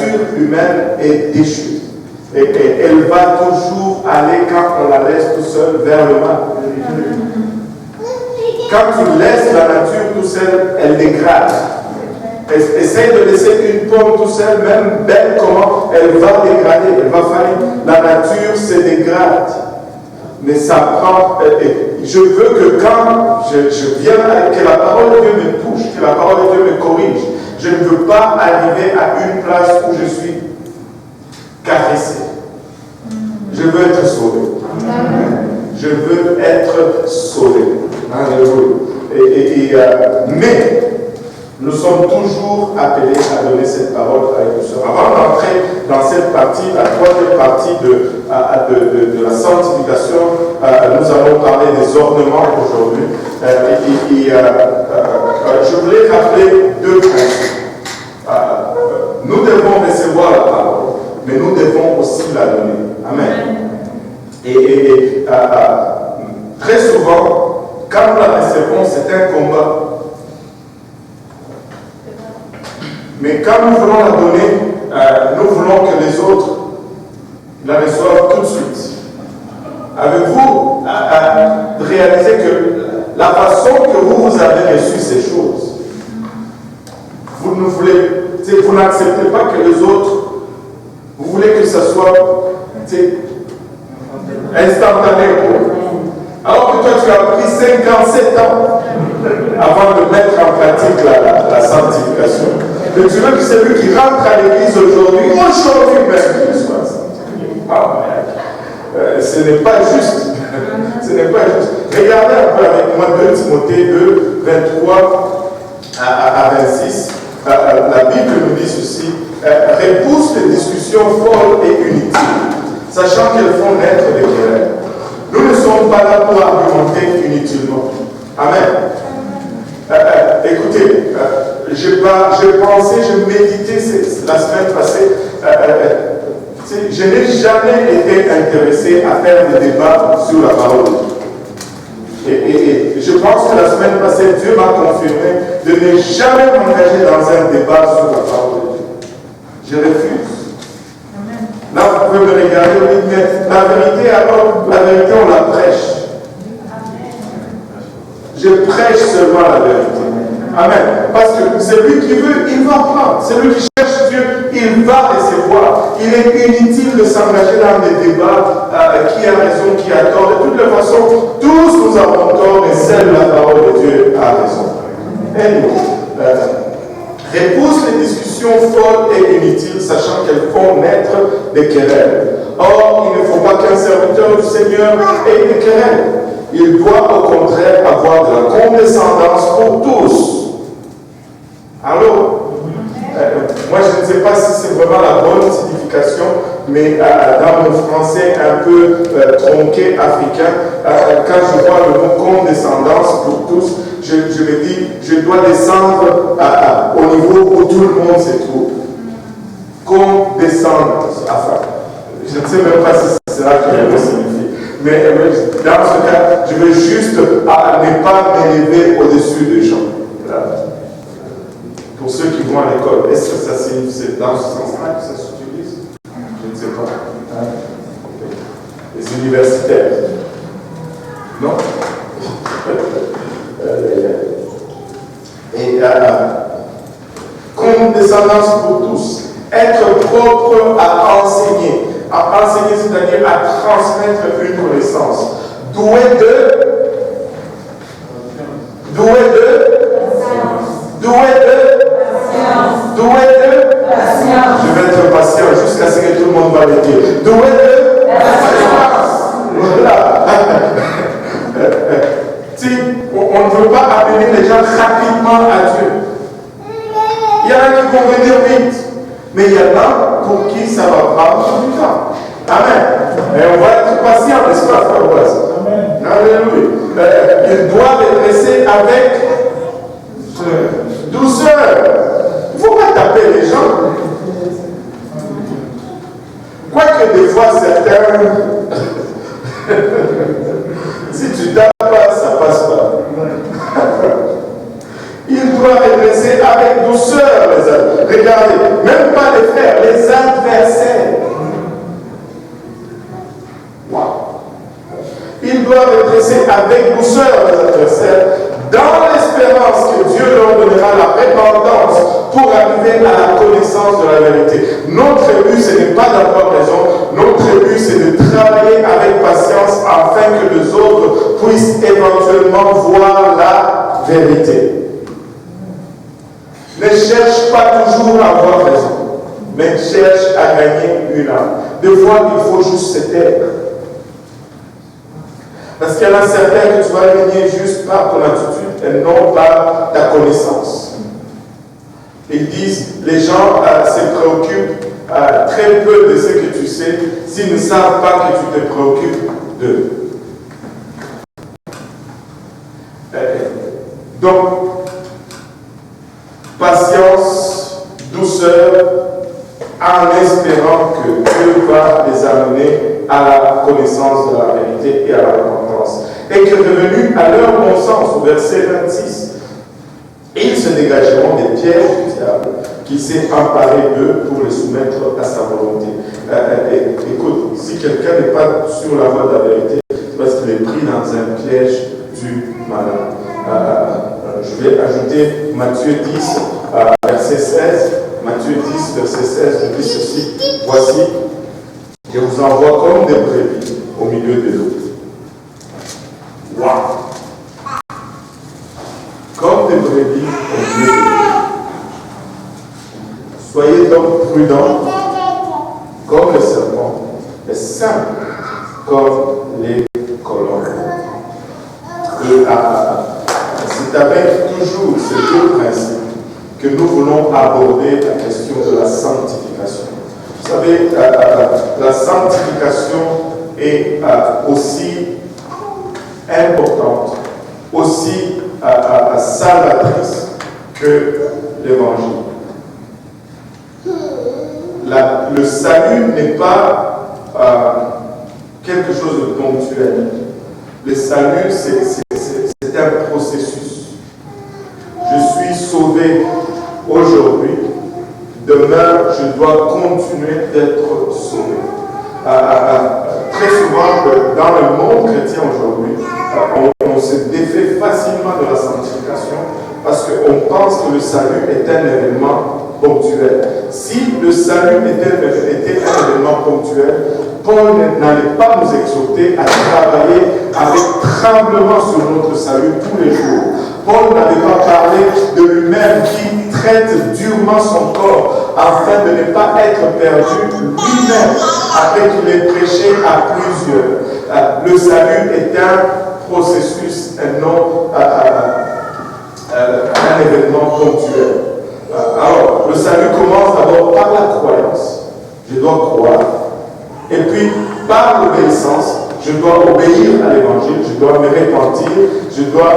nature humaine est déchue. Et elle va toujours aller, quand on la laisse tout seul, vers le mal. Quand tu laisses la nature tout seul, elle dégrade. Essaye de laisser une pomme tout seul, même belle comment, elle va dégrader, elle va faillir. La nature se dégrade. Mais ça prend. Je veux que quand je viens, que la parole de Dieu me touche, que la parole de Dieu me corrige. Je ne veux pas arriver à une place où je suis caressé. Je veux être sauvé. Je veux être sauvé. Alléluia. Mais nous sommes toujours appelés à donner cette parole à tous. Avant d'entrer dans cette partie, la troisième partie de la sanctification, nous allons parler des ornements aujourd'hui. Je voulais rappeler deux principes. Nous devons recevoir la parole, mais nous devons aussi la donner. Amen. Et très souvent, quand nous la recevons, c'est un combat. Mais quand nous voulons la donner, nous voulons que les autres la reçoivent tout de suite. Avez-vous réalisé que la façon que vous avez reçu ces choses, vous n'acceptez pas que les autres, vous voulez que ce soit instantané. Alors que toi tu as pris 57 ans avant de mettre en pratique la sanctification. Mais tu veux que celui qui rentre à l'église aujourd'hui même qu'il soit sanctifié. Ce n'est pas juste. Ce n'est pas juste. Regardez un peu avec moi 2 Timothée 2, 23 à 26. La Bible nous dit ceci. Repousse les discussions folles et inutiles, sachant qu'elles font naître des querelles. Nous ne sommes pas là pour argumenter inutilement. Amen. Écoutez, j'ai pensé, je méditais la semaine passée. Je n'ai jamais été intéressé à faire des débats sur la parole. Et je pense que la semaine passée, Dieu m'a confirmé de ne jamais m'engager dans un débat sur la parole de Dieu. Je refuse. Là, vous pouvez me regarder, mais la vérité, alors, la vérité, on la prêche. Je prêche seulement la vérité. Amen. Parce que celui qui veut, il va prendre. Celui qui cherche Dieu, il va recevoir. Il est inutile de s'engager dans des débats qui a raison, qui a tort. De toutes les façons, tous nous avons tort et seule la parole de Dieu a raison. Et nous, repousse les discussions folles et inutiles, sachant qu'elles font naître des querelles. Or, il ne faut pas qu'un serviteur du Seigneur ait des querelles. Il doit au contraire avoir de la condescendance pour tous. Allô? Moi, je ne sais pas si c'est vraiment la bonne signification, mais dans mon français un peu tronqué africain, quand je vois le mot condescendance pour tous, je me dis, je dois descendre au niveau où tout le monde se trouve. Condescendance. Enfin, je ne sais même pas si c'est cela qui veut signifier. Mais dans ce cas, je veux juste ne pas m'élever au-dessus des gens. Voilà. Pour ceux qui vont à l'école, est-ce que ça signifie dans ce sens-là que ça s'utilise? Je ne sais pas. Les universitaires. Non? Et condescendance pour tous. Être propre à enseigner. À enseigner, c'est-à-dire à transmettre une connaissance. Doué de la science. Je vais être patient jusqu'à ce que tout le monde va le dire. Doué de la science. Voilà. On ne veut pas amener les gens rapidement à Dieu. Il y en a qui vont venir vite, mais il y en a pour qui ça va prendre du temps. Amen. Et on va être patient, n'est-ce pas, frère Boaz? Amen. Alléluia. Il doit les dresser avec douceur. Il ne faut pas taper les gens. Quoique des fois, certains, si tu tapes pas, ça passe pas. Il doit redresser avec douceur, les amis. Regardez, même pas les frères, les Ils doivent redresser avec douceur les adversaires, dans l'espérance que Dieu leur donnera la repentance pour arriver à la connaissance de la vérité. Notre but, ce n'est pas d'avoir raison. Notre but, c'est de travailler avec patience afin que les autres puissent éventuellement voir la vérité. Ne cherche pas toujours à avoir raison, mais cherche à gagner une âme. Des fois, il faut juste se taire. Parce qu'il y en a certains que tu vas gagner juste par ton attitude et non par ta connaissance. Ils disent, les gens se préoccupent très peu de ce que tu sais s'ils ne savent pas que tu te préoccupes d'eux. Donc, patience, douceur, en espérant que Dieu va les amener à la connaissance de la vérité et à la repentance. Et que devenus à leur bon sens, au verset 26, ils se dégageront des pièges du diable qui s'est emparé d'eux pour les soumettre à sa volonté. Écoute, si quelqu'un n'est pas sur la voie de la vérité, c'est parce qu'il est pris dans un piège du malin. Je vais ajouter Matthieu 10, verset 16. Matthieu 10, verset 16, je dis ceci. Voici, je vous envoie comme des brebis au milieu de l'eau. Waouh! Comme des brebis au milieu de l'eau. Soyez donc prudents comme les serpents, et simples comme les colombes. Et c'est avec toujours ces deux principes que nous voulons aborder la question de la sanctification. Vous savez, la sanctification est aussi importante, aussi salvatrice que l'évangile. Le salut n'est pas quelque chose de ponctuel. Le salut, c'est un processus. Je suis sauvé aujourd'hui. Demain, je dois continuer d'être sauvé. Très souvent, dans le monde chrétien aujourd'hui, on se défait facilement de la sanctification parce qu'on pense que le salut est un événement ponctuel. Si le salut était un événement ponctuel, Paul n'allait pas nous exhorter à travailler avec tremblement sur notre salut tous les jours. Paul n'avait pas parlé de lui-même qui traite durement son corps afin de ne pas être perdu lui-même après qu'il ait prêché à plusieurs. Le salut est un processus et non un événement ponctuel. Alors, le salut commence d'abord par la croyance. Je dois croire. Et puis, par l'obéissance, je dois obéir à l'évangile, je dois me repentir, je dois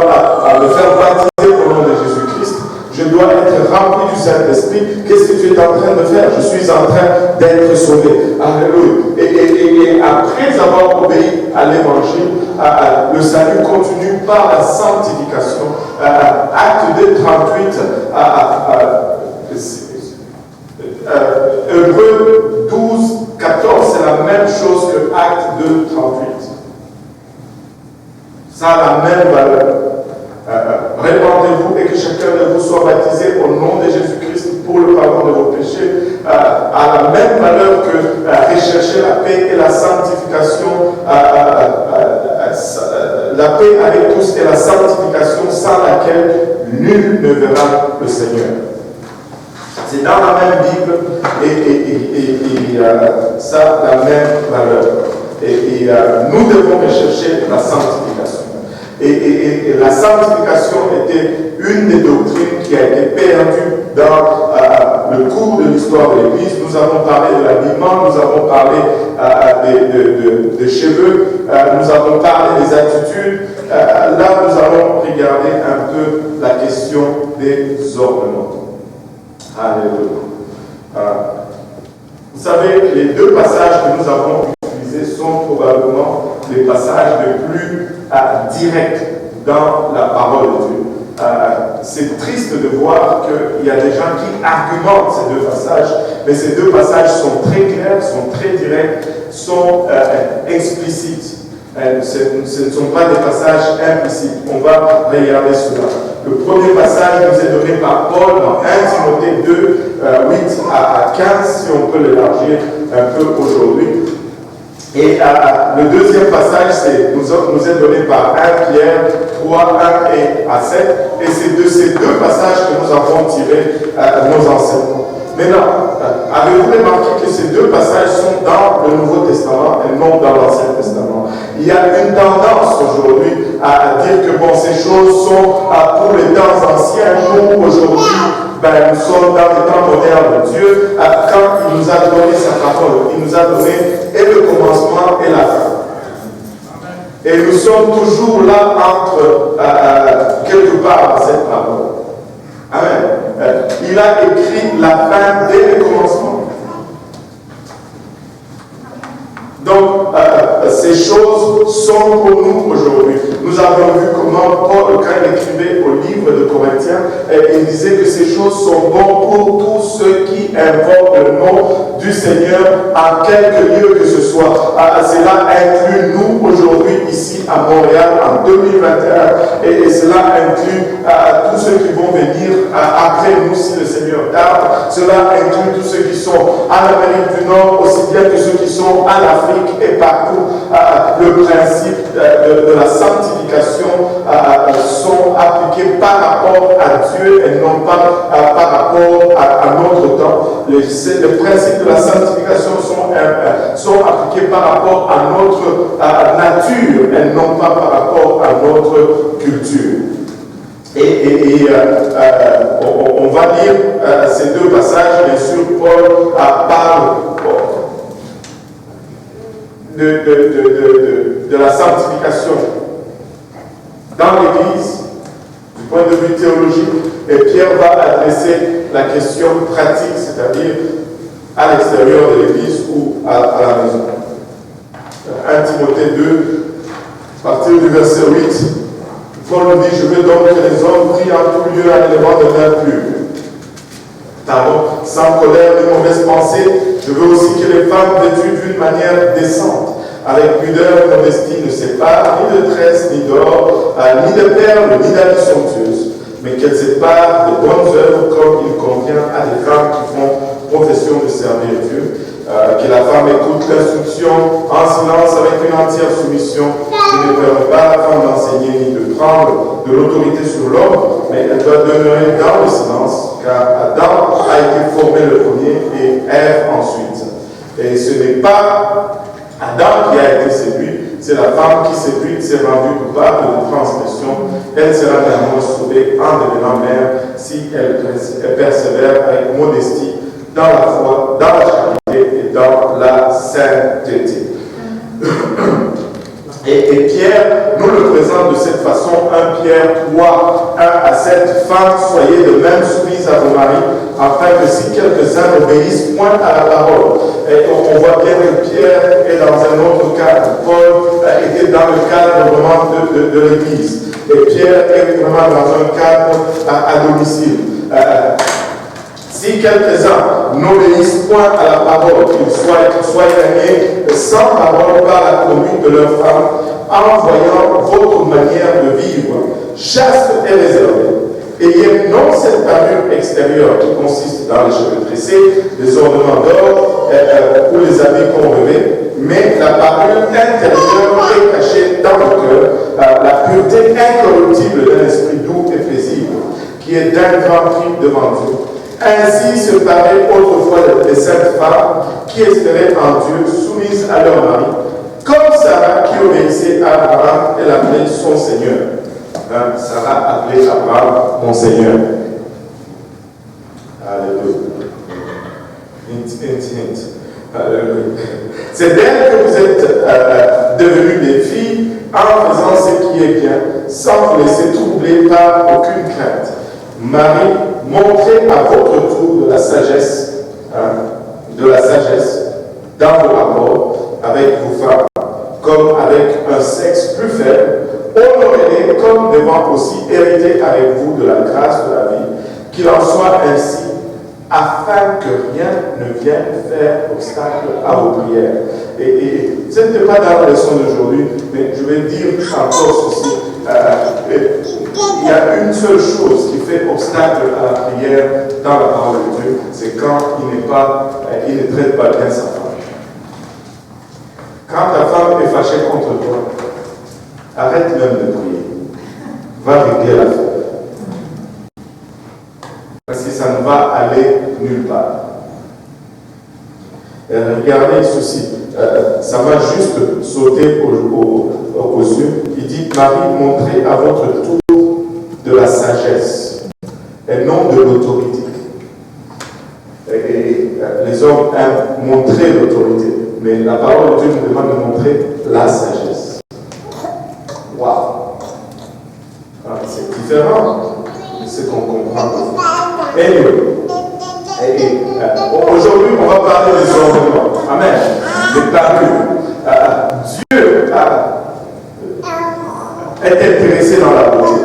me faire baptiser au nom de Jésus-Christ, je dois être rempli du Saint-Esprit. Qu'est-ce que tu es en train de faire? Je suis en train d'être sauvé. Alléluia. Et après avoir obéi à l'évangile, le salut continue par la sanctification. Acte 2, 38, Hébreux 12, 14, c'est la même chose que Acte 2, 38. Ça a la même valeur. Répandez-vous et que chacun de vous soit baptisé au nom de Jésus-Christ pour le pardon de vos péchés, a la même valeur que rechercher la paix et la sanctification, la paix avec tous et la sanctification sans laquelle nul ne verra le Seigneur. C'est dans la même Bible et ça a la même valeur. Et nous devons rechercher la sanctification. Et la sanctification était une des doctrines qui a été perdue dans le cours de l'histoire de l'Église. Nous avons parlé de l'habillement, nous avons parlé des cheveux, nous avons parlé des attitudes. Là, nous allons regarder un peu la question des ornements. Alléluia. Vous savez, les deux passages que nous avons utilisés sont probablement les passages les plus directs dans la parole de Dieu. C'est triste de voir qu'il y a des gens qui argumentent ces deux passages, mais ces deux passages sont très clairs, sont très directs, sont explicites. Ce ne sont pas des passages implicites. On va regarder cela. Le premier passage nous est donné par Paul dans 1 Timothée 2, 8 à 15, si on peut l'élargir un peu aujourd'hui. Et le deuxième passage nous est donné par 1 Pierre 3, 1 et à 7. Et c'est de ces deux passages que nous avons tiré nos enseignements. Maintenant, avez-vous remarqué que ces deux passages sont dans le Nouveau Testament et non dans l'Ancien Testament? Il y a une tendance aujourd'hui à dire que bon, ces choses sont pour les temps anciens. Nous, aujourd'hui, nous sommes dans les temps modernes. Dieu, quand il nous a donné sa parole, il nous a donné et le commencement et la fin. Et nous sommes toujours là entre quelque part dans cette parole. Amen. Il a écrit la fin dès le commencement. Donc, ces choses sont pour nous aujourd'hui. Nous avons vu comment Paul, quand il écrivait au livre de Corinthiens, il disait que ces choses sont bonnes pour tous ceux qui invoquent le nom du Seigneur en quelque lieu que ce soit. Cela inclut nous aujourd'hui ici à Montréal en 2021 et cela inclut tous ceux qui vont venir après nous si le Seigneur tarde. Cela inclut tous ceux qui sont en Amérique du Nord aussi bien que ceux qui sont en Afrique et partout. Le principe de la sanctification sont appliqués par rapport à Dieu et non pas par rapport à notre temps. Les principes de la sanctification sont appliqués par rapport à notre nature et non pas par rapport à notre culture. Et on va lire ces deux passages. Bien sûr, Paul parle de la sanctification dans l'Église du point de vue théologique, et Pierre va adresser la question pratique, c'est-à-dire à l'extérieur de l'Église ou à la maison. 1 Timothée 2, à partir du verset 8, Paul nous dit: je veux donc que les hommes prient en tout lieu à l'élément de l'impur. Sans colère ni mauvaise pensée. Je veux aussi que les femmes vêtues d'une manière décente, avec pudeur et modestie, ne séparent ni de tresses, ni d'or, ni de perles, ni d'habits somptueuses, mais qu'elles séparent de bonnes œuvres comme il convient à des femmes qui font profession de servir Dieu. Que la femme écoute l'instruction en silence avec une entière soumission. Je ne permets pas à la femme d'enseigner ni de prendre de l'autorité sur l'homme, mais elle doit demeurer dans le silence, car Adam a été formé le premier et Ève ensuite. Et ce n'est pas Adam qui a été séduit, c'est la femme qui séduite s'est rendue coupable de transgression. Elle sera néanmoins sauvée en devenant mère si elle persévère avec modestie dans la foi, dans la charité et dans la sainteté. Et Pierre nous le présente de cette façon, 1 Pierre 3, 1 à 7, femmes, soyez de même soumises à vos maris, afin que si quelques-uns n'obéissent point à la parole. Et on voit bien que Pierre est dans un autre cadre. Paul était dans le cadre vraiment de l'Église. Et Pierre est vraiment dans un cadre à domicile. Si quelques-uns n'obéissent point à la parole, qu'ils soient gagnés sans parole par la conduite de leur femme, en voyant votre manière de vivre, chaste et réservée. Ayez non cette parure extérieure qui consiste dans les cheveux tressés, les ornements d'or ou les habits qu'on revêt, mais la parure intérieure est cachée dans le cœur, la pureté incorruptible d'un esprit doux et paisible, qui est d'un grand prix devant Dieu. Ainsi se parlaient autrefois les saintes femmes qui espéraient en Dieu, soumises à leur mari, comme Sarah qui obéissait à Abraham et l'appelait son Seigneur. Sarah appelait Abraham mon Seigneur. Alléluia. Alléluia. C'est d'elle que vous êtes devenus des filles en faisant ce qui est bien, sans vous laisser troubler par aucune crainte. Marie, montrez à votre tour de la sagesse dans vos rapports avec vos femmes, comme avec un sexe plus faible. Honorez-les comme devant aussi hériter avec vous de la grâce de la vie. Qu'il en soit ainsi afin que rien ne vienne faire obstacle à vos prières. Et ce n'est pas dans la leçon d'aujourd'hui, mais je vais dire encore ceci. Il y a une seule chose qui fait obstacle à la prière dans la parole de Dieu, c'est quand il ne traite pas bien sa femme. Quand ta femme est fâchée contre toi, arrête même de prier. Va régler l'affaire. Parce que ça ne va aller nulle part. Regardez ceci. Ça va juste sauter aux yeux. Il dit, Marie, montrez à votre tour de la sagesse et non de l'autorité. Et les hommes aiment montrer l'autorité, mais la parole de Dieu nous demande de montrer la sagesse. Waouh! C'est différent de ce qu'on comprend. Aujourd'hui, on va parler des ornements. Amen. Des parures. Dieu est intéressé dans la beauté.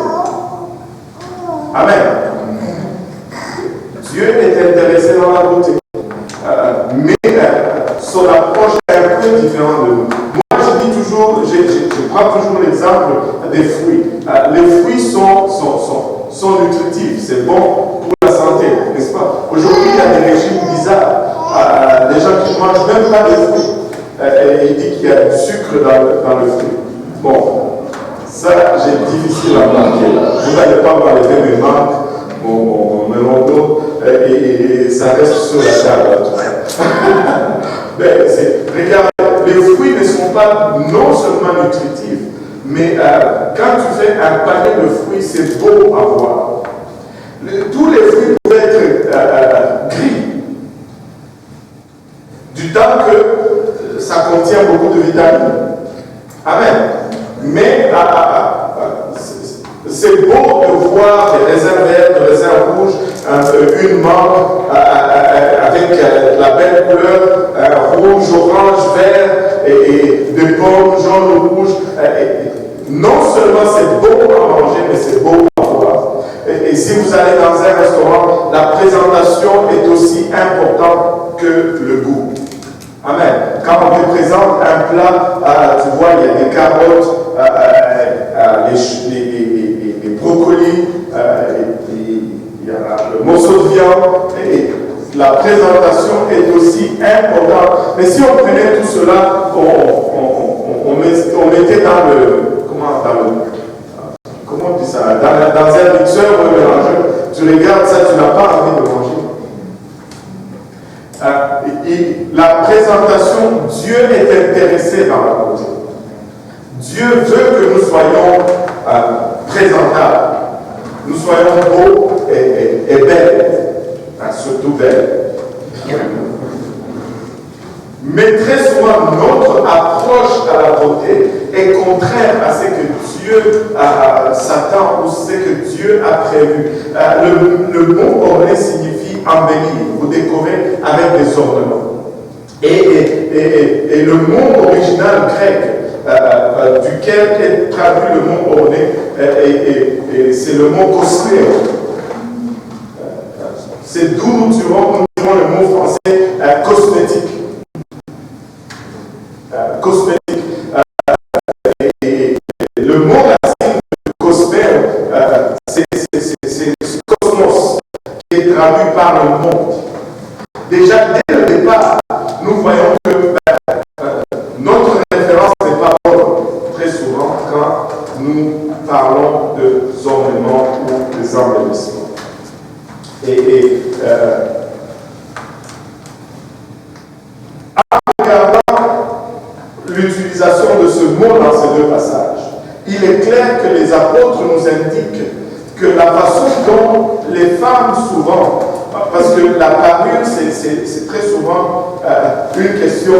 Amen. Dieu est intéressé dans la beauté. Mais son approche est un peu différente de nous. Moi, je dis toujours, je prends toujours l'exemple des fruits. Les fruits sont nutritifs, c'est bon pour la santé, n'est-ce pas? Aujourd'hui, il y a des régimes bizarres. Des gens qui ne mangent même pas de fruits. Et il dit qu'il y a du sucre dans le fruit. Bon, ça, j'ai difficile à marquer. Vous n'allez pas m'enlever mes manques, mon melon d'eau, et ça reste sur la table. Regarde, les fruits ne sont pas non seulement nutritifs, mais quand tu fais un panier de fruits, c'est beau à voir. Tous les fruits peuvent être gris, du temps que ça contient beaucoup de vitamines. Amen. Mais c'est beau de voir des raisins verts, des raisins rouges, une mangue avec la belle couleur, rouge, orange, vert, et des pommes jaunes ou rouges. Non seulement c'est beau à manger, mais c'est beau à voir. Et si vous allez dans un restaurant, la présentation est aussi importante que le goût. Amen. Quand on te présente un plat, tu vois, il y a des carottes, les brocolis, il y a le morceau de viande, et la présentation est aussi importante. Mais si on prenait tout cela, on mettait dans le... Comment on dit ça? Dans un mixeur ou un mélangeur, tu regardes ça, tu n'as pas envie de manger. La présentation, Dieu est intéressé dans la beauté. Dieu veut que nous soyons présentables, nous soyons beaux et belles, surtout belles. Mais très souvent, notre approche à la beauté est contraire à ce que Dieu s'attend ou ce que Dieu a prévu. Le mot orné signifie embellir ou décorer avec des ornements. Et le mot original grec duquel est traduit le mot orné, c'est le mot cosméo. C'est d'où nous tirons le mot français cosmétique. Cosmétique. Et le mot racine de cosmère, c'est cosmos, qui est traduit par le monde. Déjà, dès le départ, nous voyons que notre référence n'est pas bonne très souvent quand nous parlons de ornements ou des embellissements. En regardant l'utilisation de ce mot dans ces deux passages, il est clair que les apôtres nous indiquent que la façon dont les femmes souvent, parce que la parure c'est très souvent une question,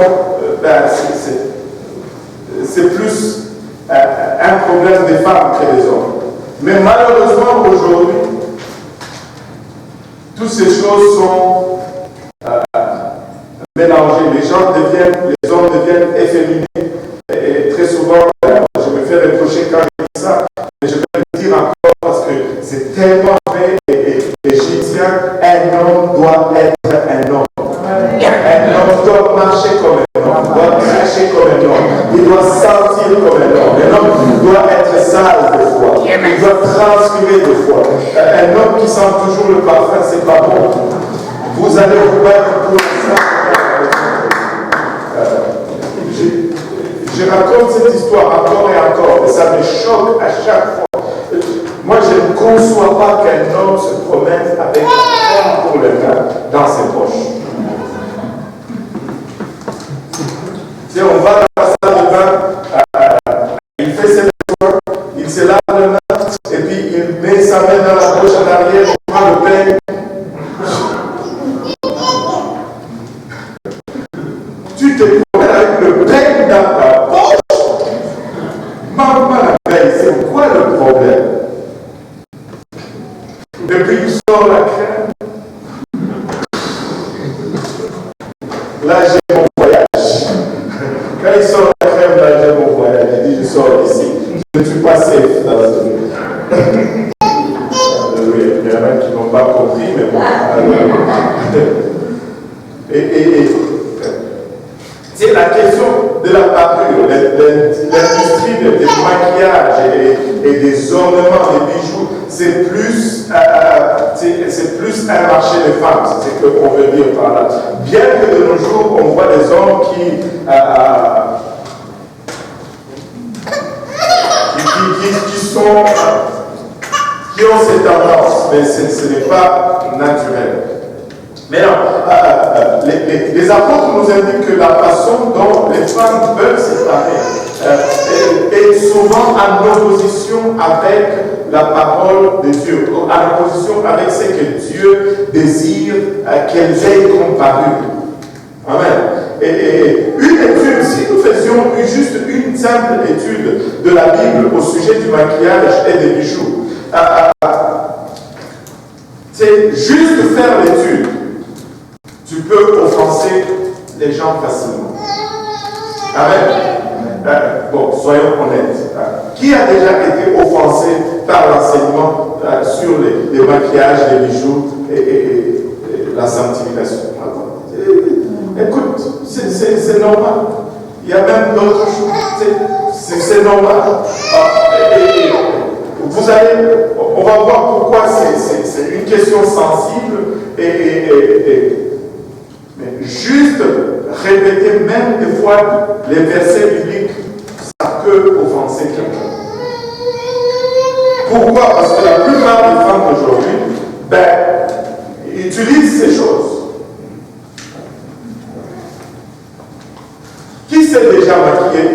c'est plus un problème des femmes que des hommes. Mais malheureusement aujourd'hui, toutes ces choses sont mélangées. Les hommes deviennent efféminés. Et très souvent, je me fais reprocher quand je dis ça, mais je vais le dire encore parce que c'est tellement vrai et j'y tiens un homme doit être un homme. Un homme doit marcher comme un homme, doit cracher comme un homme, il doit sentir comme un homme. Un homme doit être sale de foi, il doit transpirer de foi. Un homme qui sent toujours le parfum, c'est pas bon. Vous allez vous battre pour ça. Je raconte cette histoire encore et encore, et ça me choque à chaque fois. Moi, je ne conçois pas qu'un homme se promène avec un crème pour le vin dans ses poches. Tu sais, on va dans la salle de bain, il fait ses besoins, il se lave le main, et puis il met sa main dans la poche en arrière, il prend le peigne. Tu te promènes avec le peigne dans ta poche. Maman la veille, c'est quoi le problème? Depuis qu'il sort la crème, là j'ai mon voyage. Quand il sort la crème, là j'ai mon voyage. Il dit je sors d'ici. Je ne suis pas safe dans ce lieu. Il y en a qui n'ont pas compris, mais bon. C'est la question de la parure, l'industrie du maquillage et des ornements, des bijoux, c'est plus un marché de femmes, c'est ce qu'on veut dire par là. Bien que de nos jours, on voit des hommes qui ont cette tendance, mais ce n'est pas naturel. Mais non, les apôtres nous indiquent que la façon dont les femmes peuvent séparer est souvent en opposition avec la parole de Dieu, en opposition avec ce que Dieu désire qu'elles aient comme parure. Amen. Et une étude, si nous faisions juste une simple étude de la Bible au sujet du maquillage et des bijoux, c'est juste faire l'étude. Tu peux offenser les gens facilement. Amen. Bon, soyons honnêtes. Qui a déjà été offensé par l'enseignement sur les maquillages, les bijoux et la sanctification? Écoute, c'est normal. Il y a même d'autres choses. C'est normal. Vous allez, on va voir pourquoi c'est une question sensible mais juste répéter même des fois les versets bibliques, ça peut offenser quelqu'un. Pourquoi? Parce que la plupart des femmes aujourd'hui, utilisent ces choses. Qui s'est déjà maquillé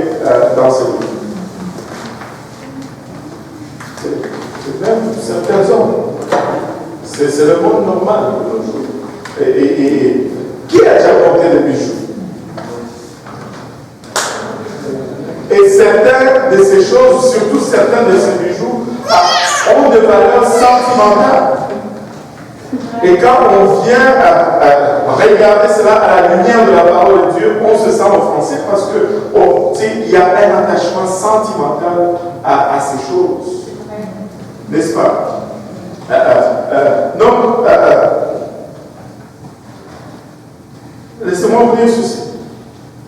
dans ce livre? C'est même certains hommes. C'est le monde normal de nos jours. Qui a déjà porté des bijoux? Et certains de ces choses, surtout certains de ces bijoux, ont des valeurs sentimentales. Et quand on vient regarder cela à la lumière de la parole de Dieu, on se sent offensé parce qu'il y a un attachement sentimental à ces choses. N'est-ce pas? Donc, laissez-moi vous dire ceci.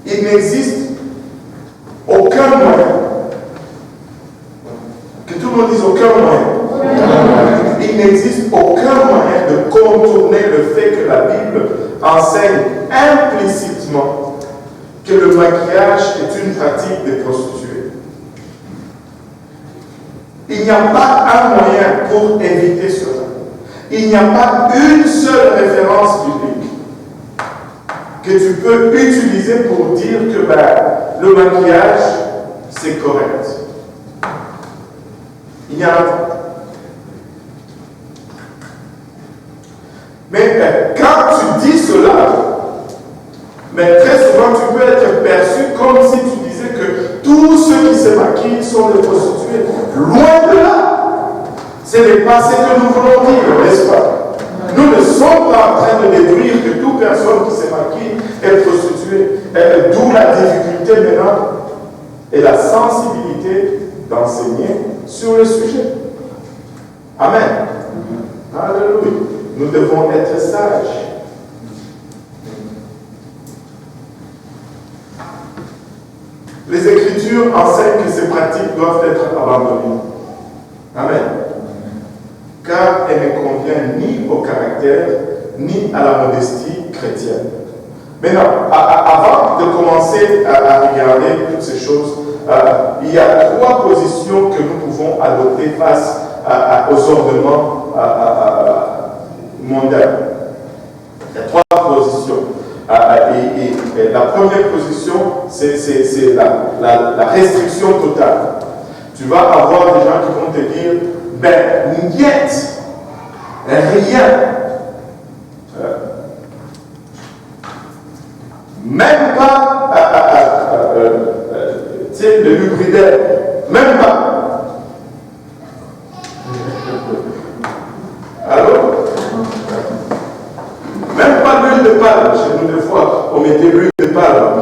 Il n'existe aucun moyen, que tout le monde dise aucun moyen, il n'existe aucun moyen de contourner le fait que la Bible enseigne implicitement que le maquillage est une pratique des prostituées. Il n'y a pas un moyen pour éviter cela. Il n'y a pas une seule référence biblique que tu peux utiliser pour dire que le maquillage, c'est correct. Il n'y en a pas. Mais quand tu dis cela, mais très souvent tu peux être perçu comme si tu disais que tous ceux qui se maquillent sont des prostituées. Loin de là. Ce n'est pas ce que nous voulons dire, n'est-ce pas? Nous ne sommes pas en train de détruire que toute personne qui se maquille est prostituée. D'où la difficulté maintenant et la sensibilité d'enseigner sur le sujet. Amen. Alléluia. nous devons être sages. Les Écritures enseignent que ces pratiques doivent être abandonnées. Amen. Car elles ne conviennent ni au caractère, ni à la modestie chrétienne. Maintenant, avant de commencer à regarder toutes ces choses, il y a 3 positions que nous pouvons adopter face aux ornements mondains. Il y a 3 positions. Et la première position, c'est la restriction totale. Tu vas avoir des gens qui vont te dire, ben, niet, rien. Même pas, tu sais, le lubridaire, même pas. Alors, même pas l'huile de palme. Chez nous, des fois, on mettait l'huile de palme.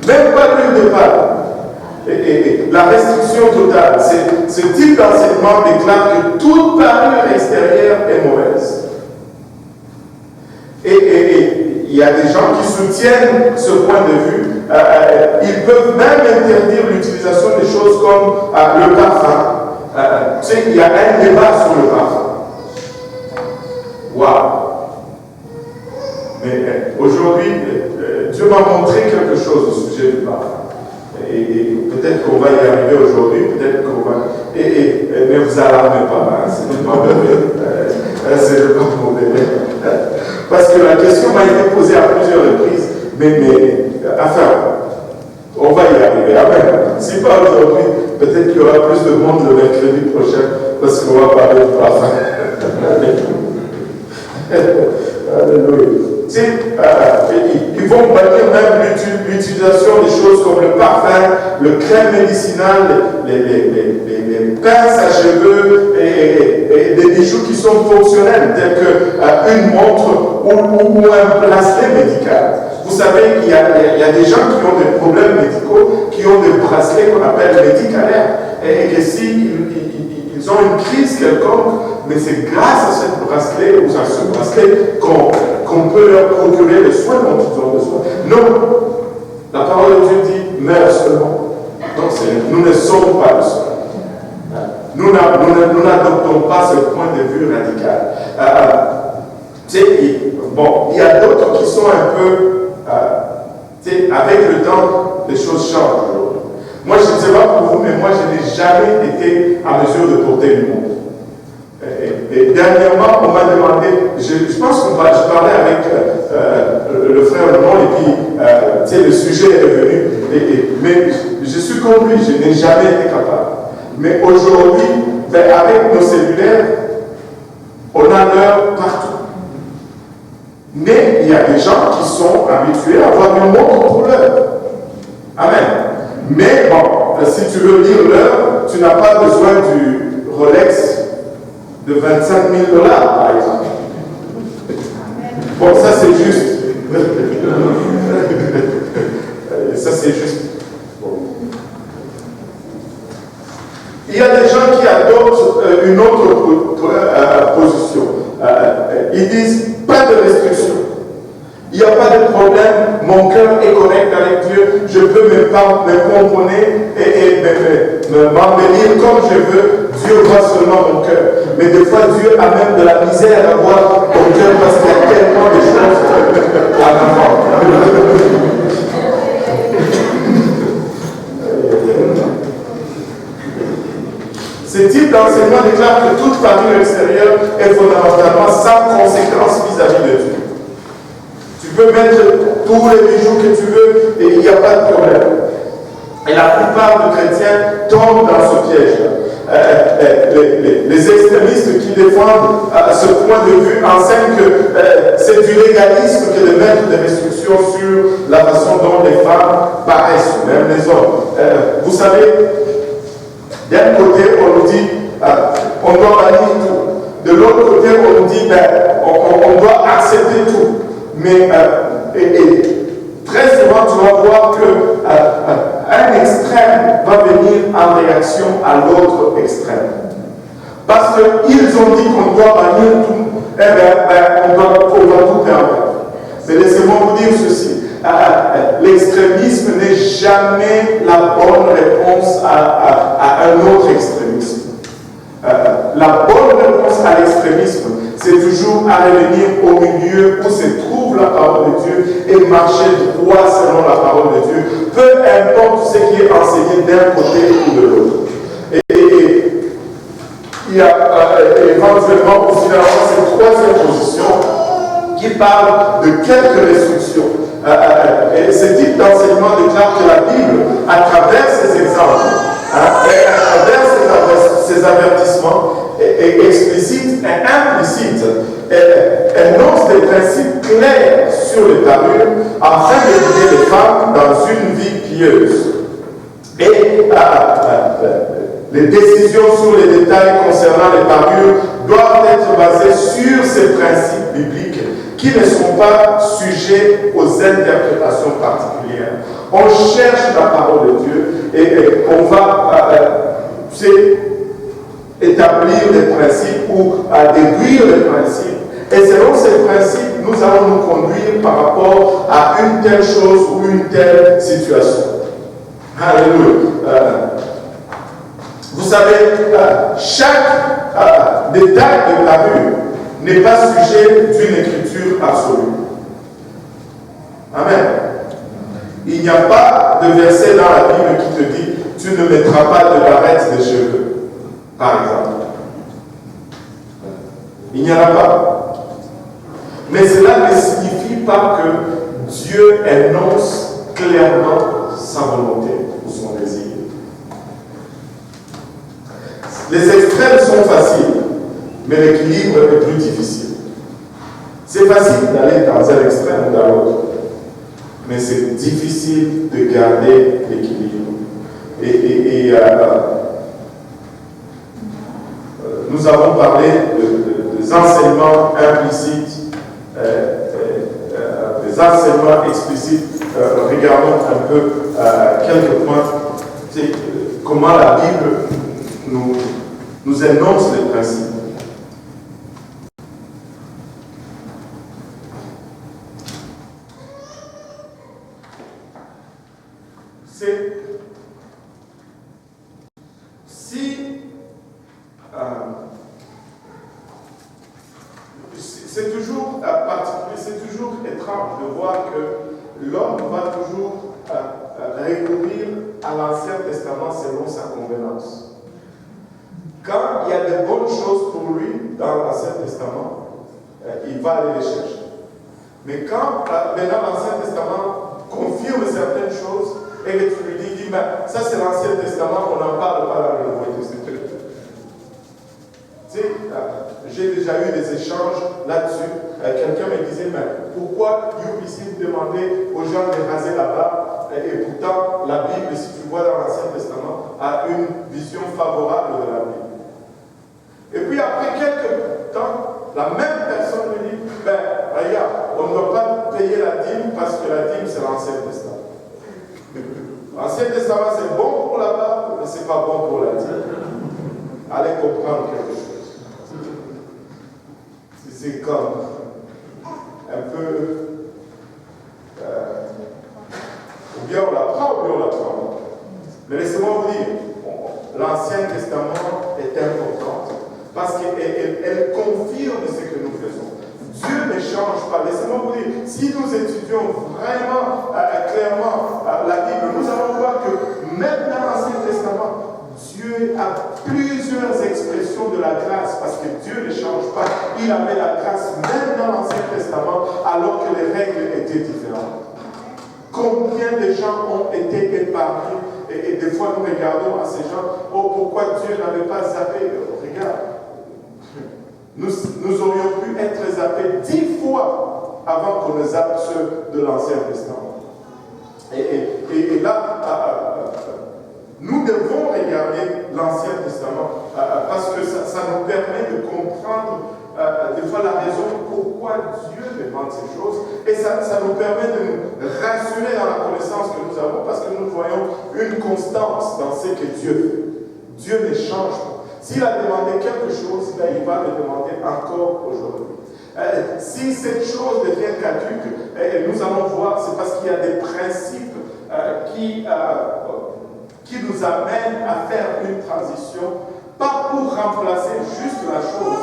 Même pas l'huile de palme. Et la restriction totale, ce type d'enseignement déclare que toute parure extérieure est mauvaise. Et il y a des gens qui soutiennent ce point de vue. Ils peuvent même interdire l'utilisation des choses comme le parfum. Tu sais, il y a un débat sur le parfum. Waouh! Mais aujourd'hui, Dieu m'a montré quelque chose au sujet du parfum. Et peut-être qu'on va y arriver aujourd'hui, peut-être qu'on va. Ne vous alarmez pas, hein, c'est pas mauvais. C'est pas mauvais. Parce que la question m'a été posée à plusieurs reprises, mais enfin, on va y arriver. Amen. Si pas aujourd'hui, peut-être qu'il y aura plus de monde le mercredi prochain, parce qu'on va parler de parfum. Alléluia. Ils vont bannir même l'utilisation des choses comme le parfum, le crème médicinal, les pinces à cheveux et des bijoux qui sont fonctionnels, tels qu'une montre ou un bracelet médical. Vous savez qu'il y a des gens qui ont des problèmes médicaux, qui ont des bracelets qu'on appelle médicalaires, et que ils ont une crise quelconque, mais c'est grâce à ce bracelet ou à ce bracelet qu'on peut leur procurer les soins dont ils ont besoin. Non, la parole de Dieu dit meurs seulement. Donc nous ne sommes pas le seul. Nous n'adoptons pas ce point de vue radical. Bon, il y a d'autres qui sont un peu, avec le temps, les choses changent. Moi, je ne sais pas pour vous, mais moi, je n'ai jamais été en mesure de porter une montre. Et dernièrement, on m'a demandé, je pense je parlais avec le frère Raymond, et puis le sujet est revenu. Mais je suis comme lui, je n'ai jamais été capable. Mais aujourd'hui, avec nos cellulaires, on a l'heure partout. Mais il y a des gens qui sont habitués à avoir une montre pour l'heure. Amen. Mais bon, si tu veux lire l'heure, tu n'as pas besoin du Rolex de 25 000 $, par exemple. Bon, ça c'est juste. Ça c'est juste. Bon. Il y a des gens qui adoptent une autre position. Ils disent pas de restriction. Il n'y a pas de problème, mon cœur est correct avec Dieu, je peux me pomponner et m'embellir comme je veux, Dieu voit seulement mon cœur. Mais des fois, Dieu a même de la misère à voir mon cœur parce qu'il y a tellement de choses à l'avant. Ce type d'enseignement déclare que toute parure extérieure est fondamentalement sans conséquence vis-à-vis de Dieu. Tu peux mettre tous les bijoux que tu veux et il n'y a pas de problème. Et la plupart des chrétiens tombent dans ce piège-là. Les extrémistes qui défendent ce point de vue enseignent que c'est du légalisme que de mettre des restrictions sur la façon dont les femmes paraissent, même les hommes. Vous savez, d'un côté, on nous dit on doit bannir tout. De l'autre côté, on nous dit on doit accepter tout. Mais très souvent, tu vas voir qu'un extrême va venir en réaction à l'autre extrême. Parce qu'ils ont dit qu'on doit bannir tout, eh bien, on va tout perdre. Mais laissez-moi vous dire ceci. L'extrémisme n'est jamais la bonne réponse à un autre extrémisme. La bonne réponse à l'extrémisme, c'est toujours à revenir au milieu où se trouve la parole de Dieu et marcher droit selon la parole de Dieu, peu importe ce qui est enseigné d'un côté ou de l'autre. Et il y a éventuellement ou finalement cette troisième position qui parle de quelques restrictions. Et ce type d'enseignement déclare que la Bible, à travers ses exemples, et à travers ses avertissements explicites et implicites, énonce des principes clairs sur les parures afin de guider les femmes dans une vie pieuse. Et les décisions sur les détails concernant les parures doivent être basées sur ces principes bibliques qui ne sont pas sujets aux interprétations particulières. On cherche la parole de Dieu et on va établir des principes ou déduire les principes. Et selon ces principes, nous allons nous conduire par rapport à une telle chose ou une telle situation. Alléluia. Vous savez, chaque détail de parure n'est pas sujet d'une écriture absolue. Amen. Il n'y a pas de verset dans la Bible qui te dit « Tu ne mettras pas de barrette de cheveux », par exemple. Il n'y en a pas. Mais cela ne signifie pas que Dieu énonce clairement sa volonté ou son désir. Les extrêmes sont faciles, mais l'équilibre est plus difficile. C'est facile d'aller dans un extrême ou dans l'autre, mais c'est difficile de garder l'équilibre. Nous avons parlé des enseignements implicites, des enseignements explicites. Regardons un peu quelques points. Comment la Bible nous énonce les principes. C'est toujours particulier, c'est toujours étrange de voir que l'homme va toujours recourir à l'Ancien Testament selon sa convenance. Quand il y a de bonnes choses pour lui dans l'Ancien Testament, il va aller les chercher. Mais quand maintenant l'Ancien Testament confirme certaines choses et que tu lui dis ben, ça c'est l'Ancien Testament, on n'en parle pas dans le Nouveau Testament. Tu sais, j'ai déjà eu des échanges là-dessus. Quelqu'un me disait, mais pourquoi ici vous demandez aux gens de raser la barbe et pourtant la Bible, si tu vois dans l'Ancien Testament, a une vision favorable de la Bible. Et puis après quelques temps, la même personne me dit, ben regarde, on ne doit pas payer la dîme parce que la dîme c'est l'Ancien Testament. L'Ancien Testament c'est bon pour la barbe, mais c'est pas bon pour la dîme. Allez comprendre quelque chose. C'est comme un peu ou bien on l'apprend ou bien on l'apprend. Mais laissez-moi vous dire, l'Ancien Testament est important parce qu'elle confirme ce que nous faisons. Dieu ne change pas. Laissez-moi vous dire, si nous étudions vraiment clairement la Bible, nous allons voir que même dans l'Ancien Testament, Dieu a plusieurs expressions de la grâce parce que Dieu ne change pas. Il avait la grâce même dans l'Ancien Testament alors que les règles étaient différentes. Combien de gens ont été épargnés et des fois nous regardons à ces gens, oh pourquoi Dieu n'avait pas zappé? Regarde, nous aurions pu être zappés 10 fois avant qu'on ne zappe ceux de l'Ancien Testament. Et là, nous devons regarder l'Ancien Testament parce que ça nous permet de comprendre des fois la raison pourquoi Dieu demande ces choses et ça nous permet de nous rassurer dans la connaissance que nous avons parce que nous voyons une constance dans ce que Dieu fait. Dieu ne change pas. S'il a demandé quelque chose, ben, il va le demander encore aujourd'hui. Si cette chose devient caduque, nous allons voir, c'est parce qu'il y a des principes qui nous amènent à faire une transition, pas pour remplacer juste la chose,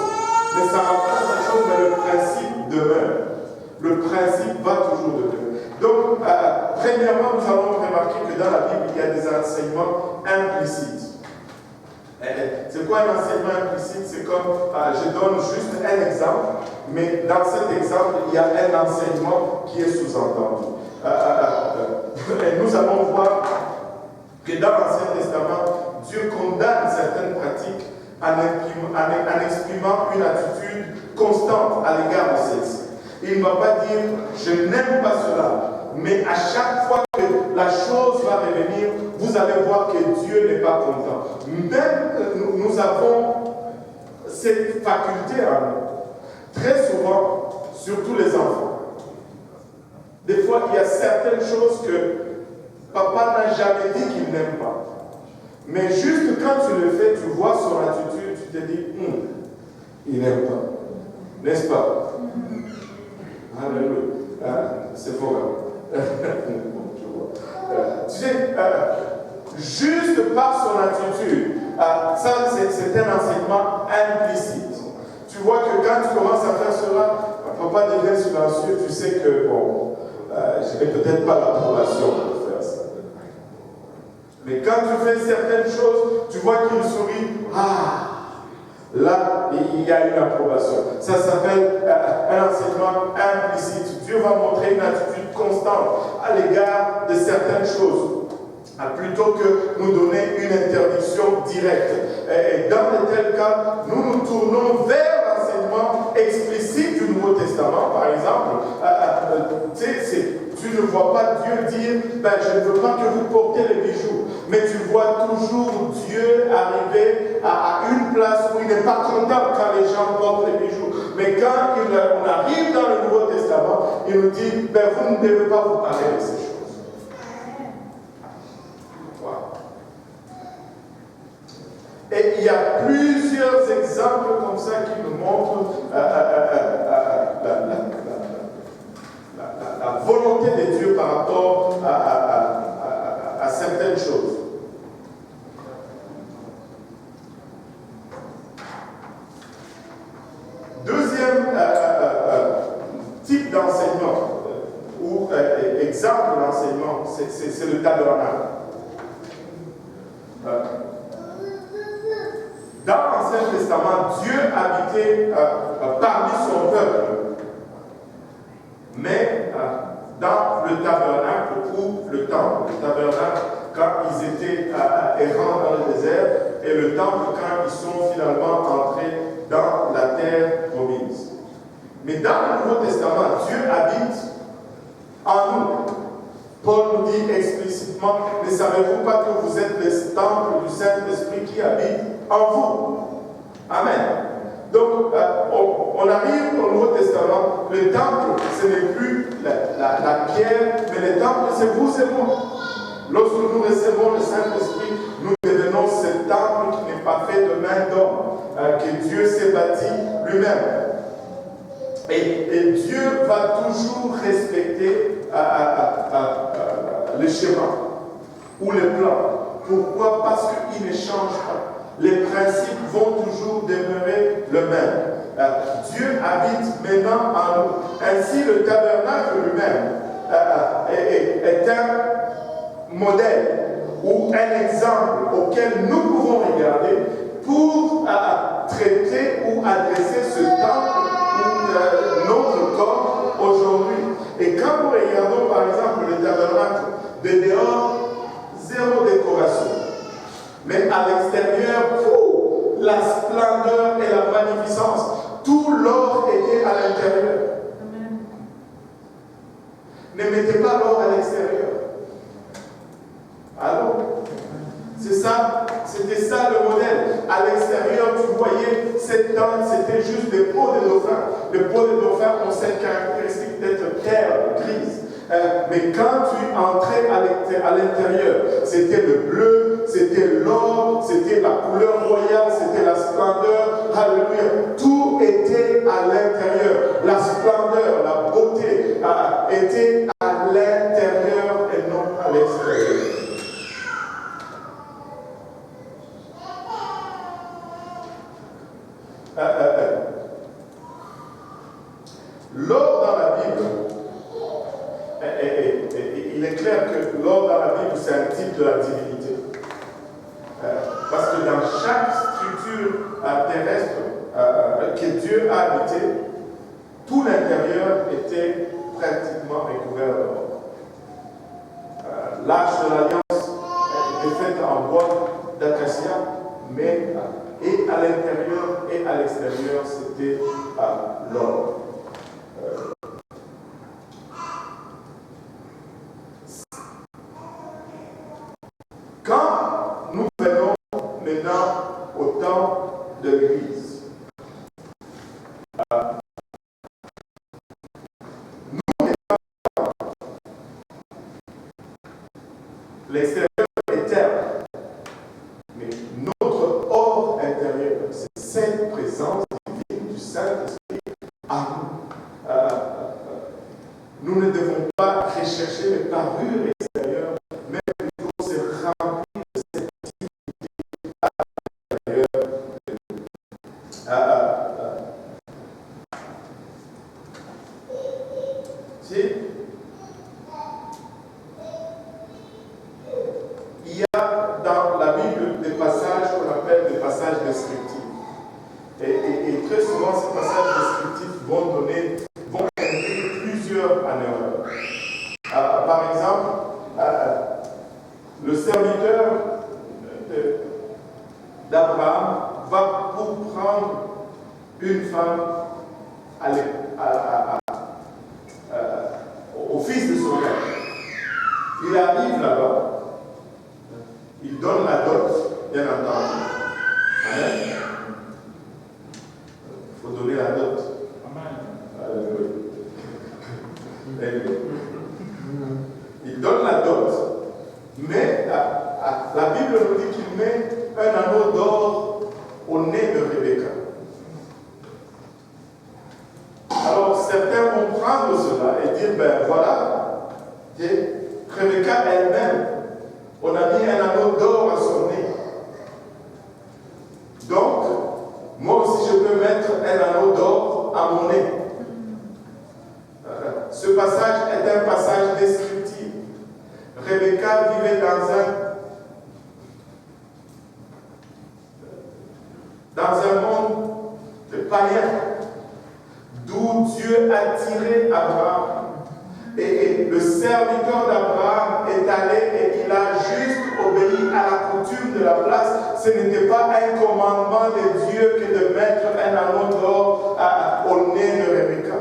mais ça remplace la chose, mais le principe demeure. Le principe va toujours demeurer. Donc, premièrement, nous allons remarquer que dans la Bible, il y a des enseignements implicites. C'est quoi un enseignement implicite? C'est comme, je donne juste un exemple, mais dans cet exemple, il y a un enseignement qui est sous-entendu. Et nous allons voir que dans l'Ancien Testament, Dieu condamne certaines pratiques en exprimant une attitude constante à l'égard de celles-ci. Il ne va pas dire « je n'aime pas cela », mais à chaque fois que la chose va revenir, vous allez voir que Dieu n'est pas content. Même nous avons cette faculté en nous. Très souvent, surtout les enfants. Des fois, il y a certaines choses que papa n'a jamais dit qu'il n'aime pas. Mais juste quand tu le fais, tu vois son attitude, tu te dis, il n'aime pas. N'est-ce pas? Alléluia. C'est fort. Tu sais, juste par son attitude, ça c'est un enseignement implicite. Tu vois que quand tu commences à faire cela, papa devient silencieux, tu sais que bon, je n'ai peut-être pas l'approbation pour faire ça. Mais quand tu fais certaines choses, tu vois qu'il sourit, là, il y a une approbation. Ça s'appelle un enseignement implicite. Dieu va montrer une attitude constante à l'égard de certaines choses, plutôt que nous donner une interdiction directe. Et dans de tels cas, nous nous tournons vers l'enseignement explicite du Nouveau Testament, par exemple. Tu ne vois pas Dieu dire, je ne veux pas que vous portez les bijoux, mais tu vois toujours Dieu arriver à une place où il n'est pas content quand les gens portent les bijoux. Mais quand on arrive dans le Nouveau Testament, il nous dit, vous ne devez pas vous parler de ces choses. Voilà. Et il y a plusieurs exemples comme ça qui nous montrent la volonté de Dieu par rapport à certaines choses. Deuxième type d'enseignement, ou exemple d'enseignement, c'est le tabernacle. Dans l'Ancien Testament, Dieu habitait parmi son peuple. Mais dans le tabernacle ou le temple, le tabernacle, quand ils étaient errants dans le désert, et le temple quand ils sont finalement entrés dans la terre promise. Mais dans le Nouveau Testament, Dieu habite en nous. Paul nous dit explicitement, ne savez-vous pas que vous êtes le temple du Saint-Esprit qui habite en vous? Amen. Donc, on arrive au Nouveau Testament, le temple, ce n'est plus la pierre, mais le temple, c'est vous et moi. Lorsque nous recevons le Saint-Esprit, nous devenons ce temple qui n'est pas fait de main d'homme, que Dieu s'est bâti lui-même. Et Dieu va toujours respecter le schéma ou le plan. Pourquoi? Parce qu'il ne change pas. Les principes vont toujours demeurer le même. Dieu habite maintenant en nous. Ainsi, le tabernacle lui-même est un modèle ou un exemple auquel nous pouvons regarder pour traiter ou adresser ce temple ou notre corps aujourd'hui. Et quand nous regardons par exemple le tabernacle de dehors, zéro décoration. Mais à l'extérieur, la splendeur et la magnificence, tout l'or était à l'intérieur. Ne mettez pas l'or à l'extérieur. Alors, c'est ça, c'était ça le modèle. À l'extérieur, tu voyais cette tente, c'était juste des peaux de dauphin. Les peaux de dauphin ont cette caractéristique d'être terre, grise. Mais quand tu entrais à l'intérieur, c'était le bleu, c'était l'or, c'était la couleur royale, c'était la Alléluia. Tout était à l'intérieur. La splendeur, la beauté était à l'intérieur et non à l'extérieur. L'or dans la Bible, il est clair que l'or dans la Bible, c'est un type de la divinité. Parce que dans chaque structure terrestre que Dieu a habité, tout l'intérieur était pratiquement recouvert d'or. L'arche de l'Alliance était faite en bois d'acacia, mais et à l'intérieur et à l'extérieur, c'était l'or. Quand nous venons maintenant au temps de l'Église, l'extérieur est terre, mais notre or intérieur, c'est cette présence divine du Saint-Esprit à nous. Nous ne devons pas rechercher les parures extérieures, mais plutôt se remplir de cette divinité à l'intérieur de nous. Il y a dans la Bible des passages qu'on appelle des passages descriptifs. Et très souvent, ces passages descriptifs vont induire plusieurs en erreur. Par exemple, le serviteur d'Abraham va pour prendre une femme au fils de son père. Il arrive là-bas, il donne la dot, bien entendu. Amen. Il faut donner la dot. Amen. Il donne la dot, mais la Bible nous dit qu'il met un anneau d'or au nez de Rebecca. Alors certains vont prendre cela et dire, ben voilà, Rebecca elle-même, on a mis un anneau d'or à son nez. Donc, moi aussi je peux mettre un anneau d'or à mon nez. Ce passage est un passage descriptif. Rebecca vivait dans un monde de païens, d'où Dieu a tiré Abraham. Et le serviteur d'Abraham est allé et il a juste obéi à la coutume de la place. Ce n'était pas un commandement de Dieu que de mettre un anneau d'or au nez de Rebecca.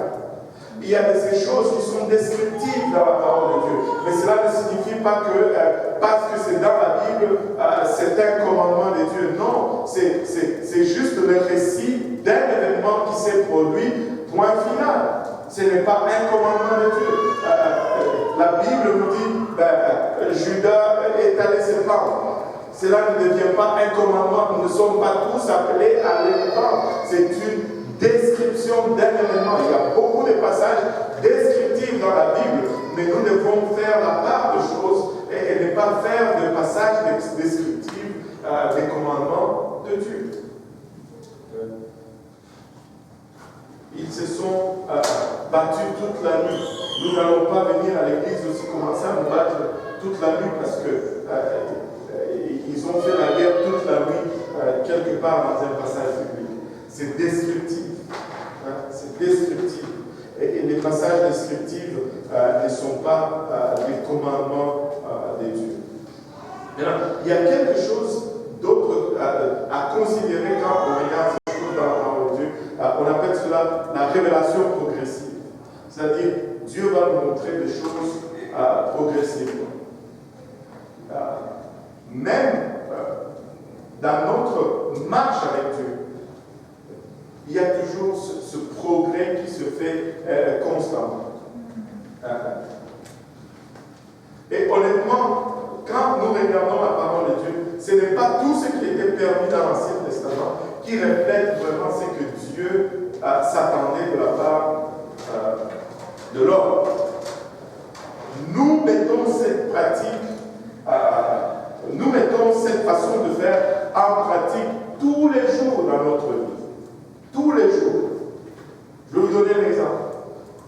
Il y a ces choses qui sont descriptives dans la parole de Dieu. Mais cela ne signifie pas que, parce que c'est dans la Bible, c'est un commandement de Dieu. Non, c'est juste le récit d'un événement qui s'est produit, point final. Ce n'est pas un commandement de Dieu. La Bible nous dit, Judas est allé se pendre. Cela ne devient pas un commandement. Nous ne sommes pas tous appelés à aller se pendre. C'est une description d'un événement. Il y a beaucoup de passages descriptifs dans la Bible, mais nous devons faire la part de choses et ne pas faire de passages descriptifs des commandements de Dieu. Ils se sont battus toute la nuit. Nous n'allons pas venir à l'église aussi commencer à nous battre toute la nuit parce que ils ont fait la guerre toute la nuit quelque part dans un passage biblique. C'est descriptif. C'est descriptif. Et les passages descriptifs ne sont pas les commandements de Dieu. Alors, il y a quelque chose d'autre à considérer quand on regarde ces choses dans la parole de Dieu. On appelle cela la révélation progressive. C'est-à-dire, Dieu va nous montrer des choses progressivement. Même dans notre marche avec Dieu, il y a toujours ce progrès qui se fait constamment. Et honnêtement, quand nous regardons la parole de Dieu, ce n'est pas tout ce qui était permis dans l'Ancien Testament qui reflète vraiment s'attendait de la part de l'homme. Nous mettons cette pratique, nous mettons cette façon de faire en pratique tous les jours dans notre vie. Tous les jours. Je vais vous donner un exemple.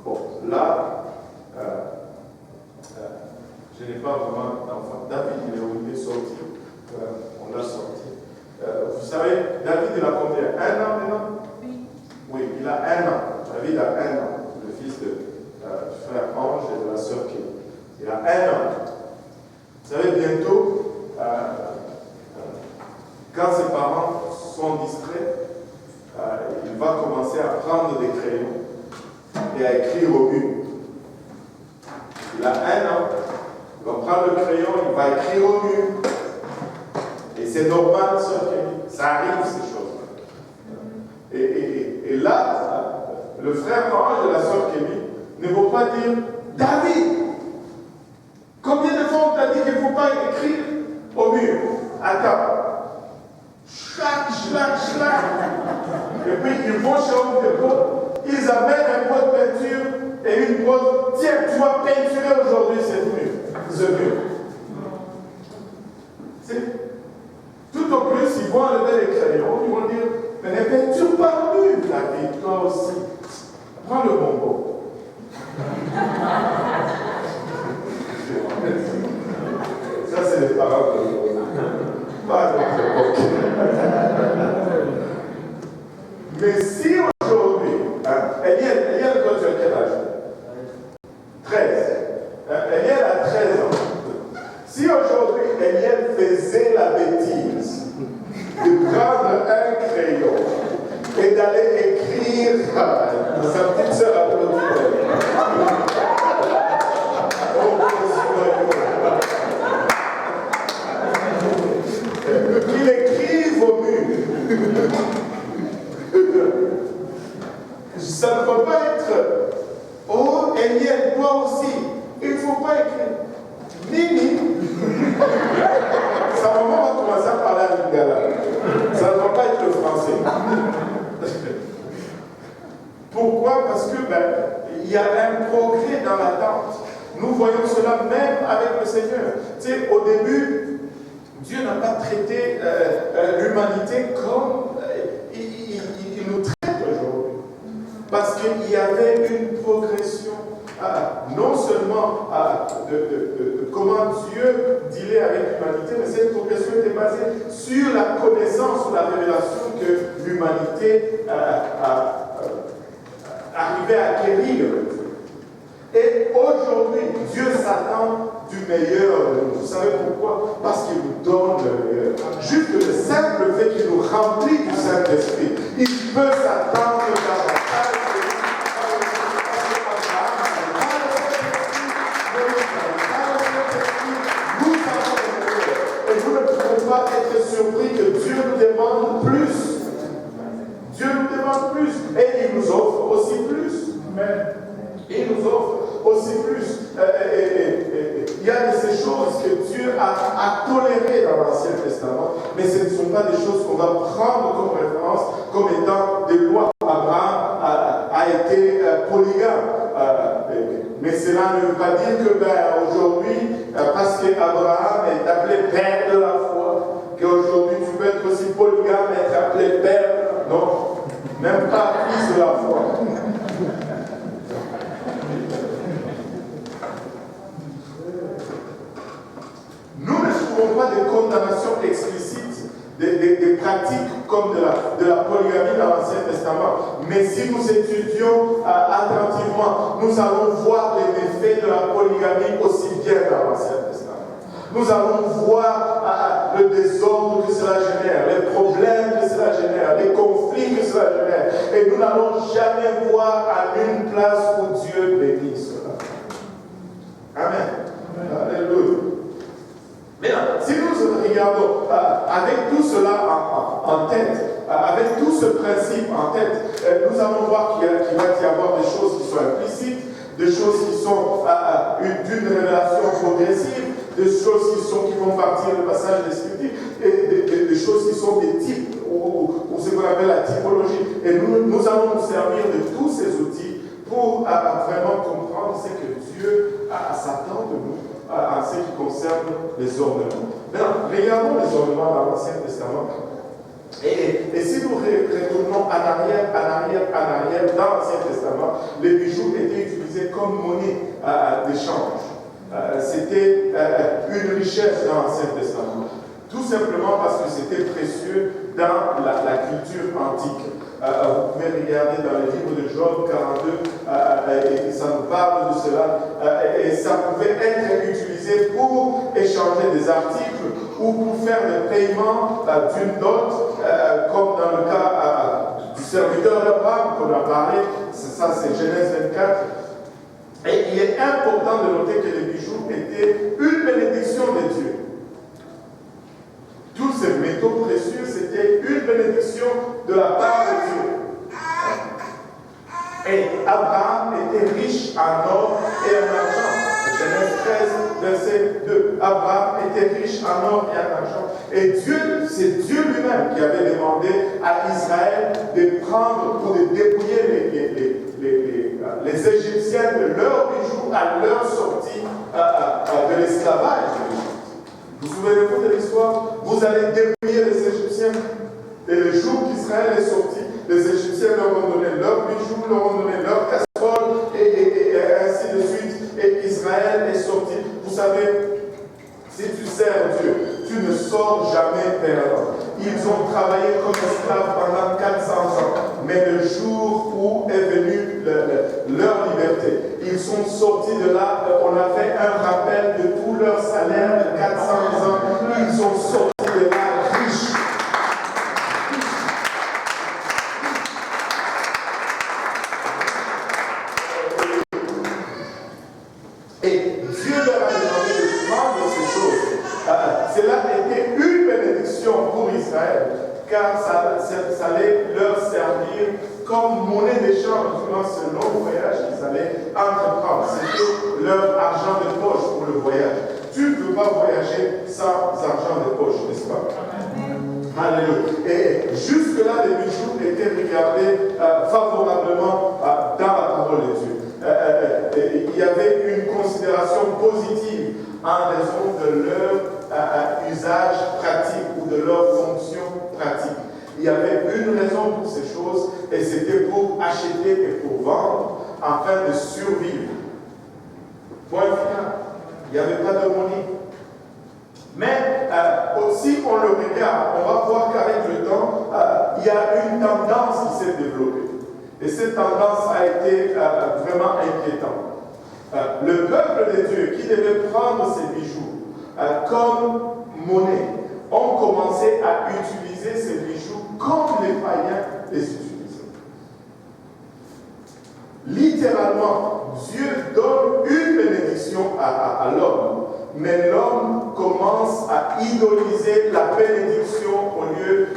Bon, là, je n'ai pas vraiment d'enfant. David, il est sorti. On l'a sorti. Vous savez, David, il a combien? 1 an maintenant? Oui, il a 1 an. David a 1 an. Le fils du frère Ange et de la sœur Kelly. Il a 1 an. Vous savez, bientôt, quand ses parents sont distraits, il va commencer à prendre des crayons et à écrire au mur. Il a 1 an. Il va prendre le crayon, il va écrire au mur. Et c'est normal, sœur Kelly. Ça arrive, ces choses-là. Et là, le frère Ange et la sœur Kelly ne vont pas dire « David, combien de fois on t'a dit qu'il ne faut pas écrire au mur? Attends. Schlac. Et puis ils vont chez Home Depot, ils amènent un pot de peinture et une pose. Tiens, tu vas peinturer aujourd'hui ce mur. Tout au plus, ils vont enlever les crayons, ils vont dire, mais ne peinture pas le mur, David, toi aussi. Prends le bonbon. Ça, c'est les parents de pas de notre époque. Mais si aujourd'hui, Eliel, toi tu as quel âge? 13. Eliel a 13 ans. Si aujourd'hui Eliel faisait la bêtise de prendre un crayon et d'aller écrire sa petite sœur applaudit. Qu'il écrive au mur. Ça ne peut pas être oh, Eliel, toi aussi. Il ne faut pas écrire. Nini. Sa maman va commencer à parler à Lingala. Ça ne va pas être le français. Pourquoi? Parce que il y a un progrès dans l'attente. Nous voyons cela même avec le Seigneur. Tu sais, au début, Dieu n'a pas traité l'humanité comme il nous traite aujourd'hui. Parce qu'il y avait une progression, non seulement de comment Dieu dealait avec l'humanité, mais cette progression était basée sur la connaissance, sur la révélation que l'humanité arrivait à acquérir. Et aujourd'hui, Dieu s'attend du meilleur de nous. Vous savez pourquoi? Parce qu'il nous donne le meilleur. Juste le simple fait qu'il nous remplit du Saint-Esprit, il peut s'attendre davantage de nous. Nous avons le meilleur. Et vous ne pouvez pas être surpris que Dieu nous demande plus. Dieu nous demande plus. Et il nous offre aussi plus. Amen. Il nous offre aussi plus. Il y a de ces choses que Dieu a tolérées dans l'Ancien Testament, mais ce ne sont pas des choses qu'on va prendre comme référence, comme étant des lois. Abraham a été polygame. Mais cela ne veut pas dire que aujourd'hui, parce qu'Abraham est appelé père de la foi, qu'aujourd'hui tu peux être aussi polygame et être appelé père. Non, même pas fils de la foi. Nous ne trouvons pas de condamnation explicite des pratiques comme de la polygamie dans l'Ancien Testament. Mais si nous étudions attentivement, nous allons voir les méfaits de la polygamie aussi bien dans l'Ancien Testament. Nous allons voir le désordre que cela génère, les problèmes que cela génère, les conflits que cela génère. Et nous n'allons jamais voir à une place où Dieu bénit cela. Amen. Alléluia. Maintenant, si nous regardons avec tout cela en tête, avec tout ce principe en tête, nous allons voir qu'il va y avoir des choses qui sont implicites, des choses qui sont d'une révélation progressive, des choses qui vont partir du passage descriptif, et des choses qui sont des types, ou ce qu'on appelle la typologie. Et nous allons nous servir de tous ces outils pour vraiment comprendre ce que Dieu s'attend de nous en ce qui concerne les ornements. Maintenant, regardons les ornements dans l'Ancien Testament. Et si nous retournons en arrière, dans l'Ancien Testament, les bijoux étaient utilisés comme monnaie d'échange. C'était une richesse dans l'Ancien Testament. Tout simplement parce que c'était précieux dans la culture antique. Vous pouvez regarder dans le livre de Job 42, et ça nous parle de cela. Et ça pouvait être utilisé pour échanger des articles ou pour faire le paiement d'une dot, comme dans le cas du serviteur d'Abraham qu'on a parlé. Ça, c'est Genèse 24. Et il est important de noter que les bijoux étaient une bénédiction de Dieu. Tous ces métaux précieux, c'était une bénédiction de la part de Dieu. Et Abraham était riche en or et en argent. Genèse 13, verset 2. Abraham était riche en or et en argent. Et Dieu, c'est Dieu lui-même qui avait demandé à Israël de prendre ou de dépouiller les Égyptiens de leurs bijoux à leur sortie de l'esclavage. Vous souvenez-vous de l'histoire? Vous allez dépouiller les Égyptiens. Et le jour qu'Israël est sorti, les Égyptiens leur ont donné leurs bijoux, leur ont donné leurs casseroles, et ainsi de suite. Et Israël est sorti. Vous savez, si tu sers Dieu, tu ne sors jamais perdant. Ils ont travaillé comme esclaves pendant 400 ans. Mais le jour où est venue leur liberté, ils sont sortis de là. On a fait un rappel de tout leur salaire de 400 ans. Ils ont sorti de là riches. Et Dieu leur a demandé de prendre ces choses. Cela était une bénédiction pour Israël, car ça allait leur servir comme monnaie d'échange durant ce long voyage qu'ils allaient entreprendre. C'était leur argent de poche pour le voyage. Tu ne peux pas voyager sans argent de poche, n'est-ce pas? Alléluia. Et jusque-là, les bijoux étaient regardés favorablement dans la parole de Dieu. Il y avait une considération positive en raison de leur usage pratique ou de leur fonction pratique. Il y avait une raison pour ces choses, et c'était pour acheter et pour vendre afin de survivre. Point final. Il n'y avait pas de monnaie. Mais aussi, on le regarde, on va voir qu'avec le temps, il y a une tendance qui s'est développée. Et cette tendance a été vraiment inquiétante. Le peuple de Dieu, qui devait prendre ses bijoux comme monnaie, ont commencé à utiliser ces bijoux comme les païens les utilisaient. Littéralement, Dieu donne une bénédiction à l'homme, mais l'homme commence à idoliser la bénédiction au lieu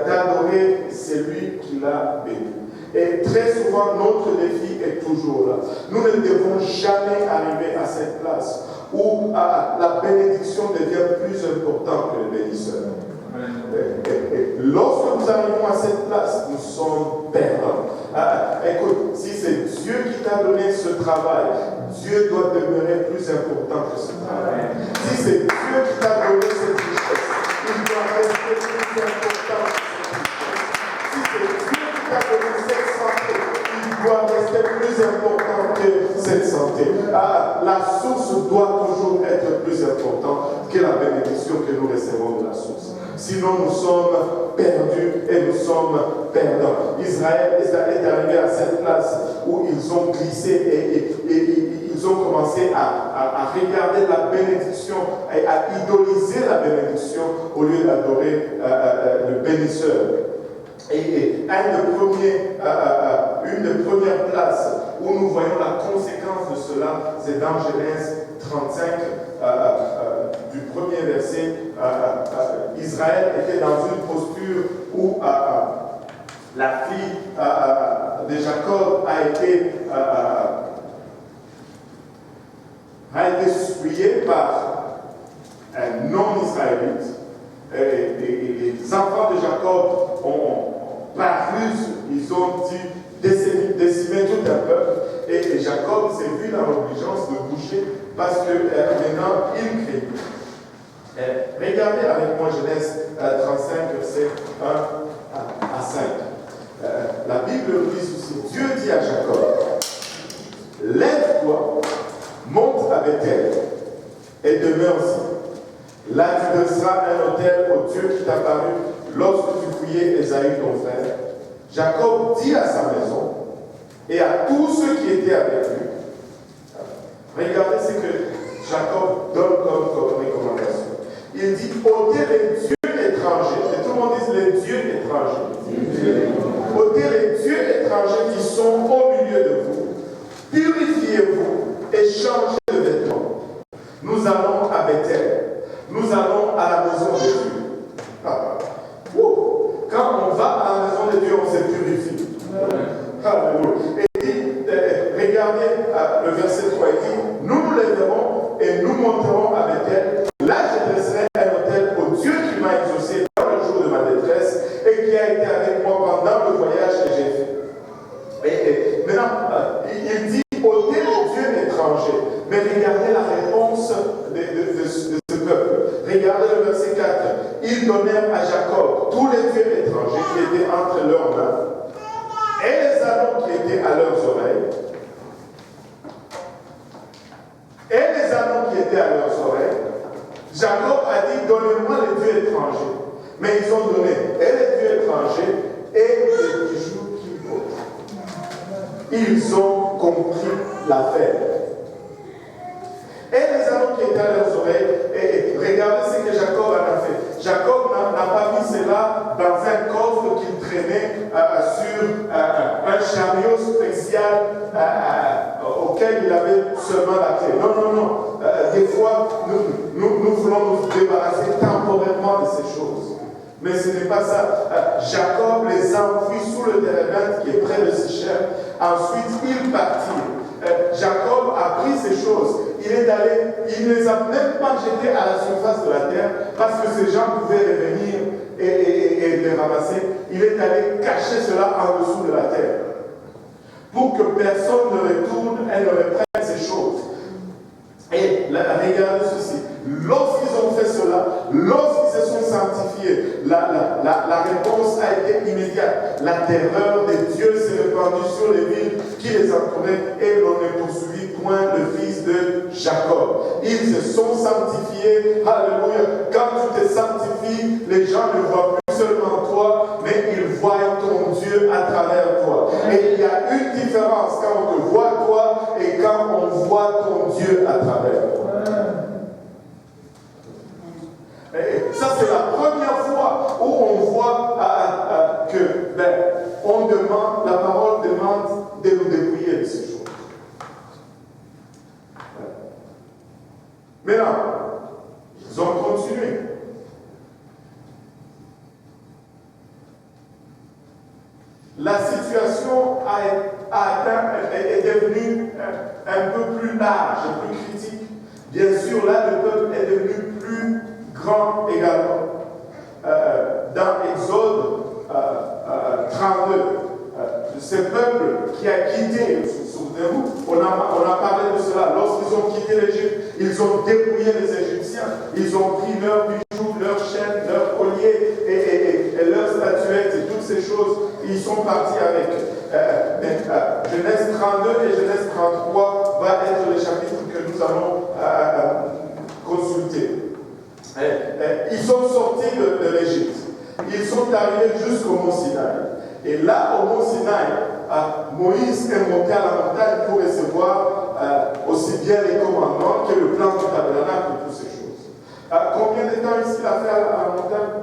d'adorer celui qui l'a béni. Et très souvent, notre défi est toujours là. Nous ne devons jamais arriver à cette place où la bénédiction devient plus importante que le bénisseur. Et lorsque nous arrivons à cette place, nous sommes perdants. Écoute, si c'est Dieu qui t'a donné ce travail, Dieu doit demeurer plus important que ce travail. Si c'est Dieu qui t'a donné cette richesse, il doit rester plus important que cette richesse. Si c'est Dieu qui t'a donné cette santé, il doit rester plus important que cette santé. La source doit toujours être plus importante que la bénédiction que nous recevons de la source. Sinon, nous sommes perdus et nous sommes perdants. Israël est arrivé à cette place où ils ont glissé et ils ont commencé à regarder la bénédiction et à idoliser la bénédiction au lieu d'adorer le bénisseur. Et une des premières places où nous voyons la conséquence de cela, c'est dans Genèse 35, du premier verset. Israël était dans une posture où la fille de Jacob a été souillée par un non-israélite. Et les enfants de Jacob ont par ruse, ils ont dans l'obligeance de bouger parce que maintenant il craignait. Regardez avec moi Genèse 35, versets 1 à 5. La Bible nous dit ceci. Dieu dit à Jacob, lève-toi, monte à Bethel et demeure-y. Là tu dresseras un autel au Dieu qui t'apparut lorsque tu fouillais Ésaü ton frère. Jacob dit à sa maison et à tous ceux qui étaient avec lui. Regardez ce que Jacob donne comme recommandation. Il dit, ôtez les dieux étrangers. Et tout le monde dit les dieux étrangers. Ôtez les dieux étrangers qui sont au milieu de vous. Purifiez-vous et changez de vêtements. Nous allons à Bethel. Nous allons à la maison de Dieu. Quand on va à la maison de Dieu, on se purifie. Alléluia. Et dit, regardez le verset 3, il dit, nous nous lèverons et nous monterons à Bethel. Là, je dresserai un autel au Dieu qui m'a exaucé dans le jour de ma détresse et qui a été avec moi pendant le voyage que j'ai fait. Et maintenant, il dit, ôtez les dieux étrangers. Mais regardez la réponse de ce peuple. Regardez le verset 4. Ils donnèrent à Jacob tous les dieux étrangers qui étaient entre leurs mains et les anneaux qui étaient à leurs oreilles. Et les anneaux qui étaient à leurs oreilles. Jacob a dit, donnez-moi les dieux étrangers. Mais ils ont donné et les dieux étrangers et les bijoux qu'ils portent. Ils ont compris l'affaire. Et les anneaux qui étaient à leurs oreilles, et regardez ce que Jacob en a fait. Jacob n'a pas mis cela dans un coffre qu'il traînait sur un chariot spécial auquel il avait seulement la clé. Non, non, non. Des fois, nous voulons nous débarrasser temporairement de ces choses. Mais ce n'est pas ça. Jacob les enfouit sous le térébinthe qui est près de Sichem. Ensuite, ils partirent. Jacob a pris ces choses. Il est allé, il ne les a même pas jetées à la surface de la terre parce que ces gens pouvaient revenir et les ramasser. Il est allé cacher cela en dessous de la terre pour que personne ne retourne et ne reprenne ces choses. Et regardez ceci. Lorsqu'ils ont fait cela, lorsqu'ils se sont sanctifiés, la réponse a été immédiate. La terreur de Dieu s'est répandue sur les villes qui les entouraient et l'on ne poursuivit point le fils de Jacob. Ils se sont sanctifiés. Alléluia. Quand tu te sanctifies, les gens ne voient plus seulement toi, mais ils voient ton Dieu à travers toi. Et il y a une différence quand on te voit toi et quand on voit ton Dieu à travers toi. Et ça, c'est la première fois où on voit que on demande, la parole demande de nous dépouiller de ces choses. Maintenant, ils ont continué. La situation est devenue un peu plus large, plus critique. Bien sûr, là, le peuple est devenu plus grand également. Dans Exode 32, ce peuple qui a quitté, souvenez-vous, on a parlé de cela, lorsqu'ils ont quitté l'Égypte, ils ont dépouillé les Égyptiens, ils ont pris leurs bijoux, leurs chaînes, leurs colliers et leurs statuettes et toutes ces choses, ils sont partis avec. Genèse 32 et Genèse 33 va être les chapitres que nous allons consulter. Ils sont sortis de l'Égypte. Ils sont arrivés jusqu'au mont Sinaï. Et là, au mont Sinaï, Moïse est monté à la montagne pour recevoir aussi bien les commandements que le plan du tabernacle et toutes ces choses. Combien de temps ici il a fait à la montagne?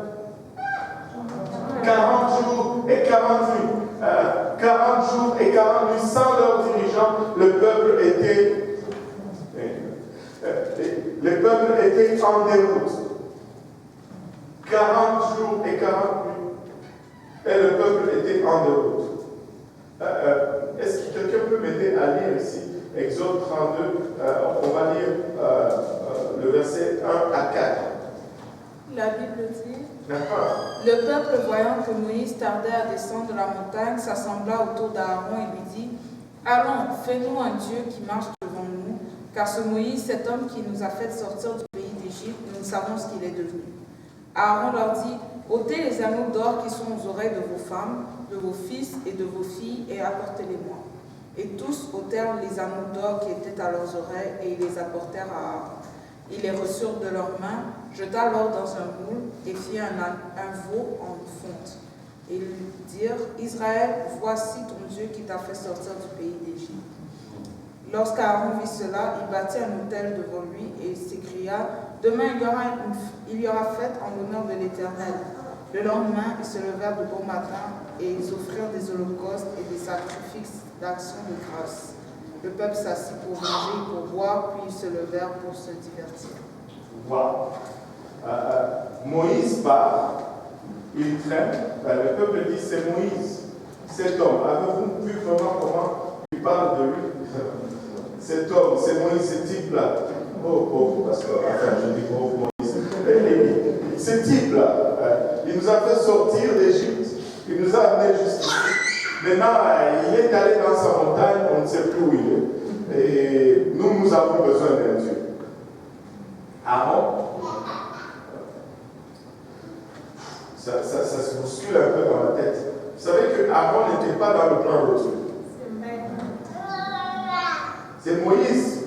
40 jours et 40 nuits. 40 jours et 40 nuits sans leurs dirigeants, le peuple était en déroute. 40 jours et 40 nuits. Et le peuple était en déroute. Est-ce que quelqu'un peut m'aider à lire ici Exode 32, on va lire le verset 1 à 4. La Bible dit, le peuple, voyant que Moïse tardait à descendre de la montagne, s'assembla autour d'Aaron et lui dit, allons, fais-nous un Dieu qui marche devant Car ce Moïse, cet homme qui nous a fait sortir du pays d'Égypte, nous savons ce qu'il est devenu. Aaron leur dit, ôtez les anneaux d'or qui sont aux oreilles de vos femmes, de vos fils et de vos filles, et apportez-les-moi. Et tous ôtèrent les anneaux d'or qui étaient à leurs oreilles, et ils les apportèrent à Aaron. Ils les reçurent de leurs mains, jeta l'or dans un moule, et fit un veau en fonte. Et ils dirent, Israël, voici ton Dieu qui t'a fait sortir du pays d'Égypte. Lorsqu'Aaron vit cela, il bâtit un autel devant lui et s'écria, demain il y aura fête en l'honneur de l'Éternel. Le lendemain, ils se levèrent de bon matin et ils offrirent des holocaustes et des sacrifices d'action de grâce. Le peuple s'assit pour manger et pour boire, puis ils se levèrent pour se divertir. Wow. Moïse part, il traîne, le peuple dit c'est Moïse, cet homme. Avez-vous vu vraiment comment il parle de lui? Cet homme, c'est Moïse, ce type-là. Oh, pauvre, parce que, enfin, je dis pauvre Moïse. Ce type-là, il nous a fait sortir d'Égypte, il nous a amenés jusqu'ici. Maintenant, il est allé dans sa montagne, on ne sait plus où il est. Et nous avons besoin d'un Dieu. Aaron, ça se bouscule un peu dans la tête. Vous savez que Aaron n'était pas dans le plan de Dieu. C'est Moïse.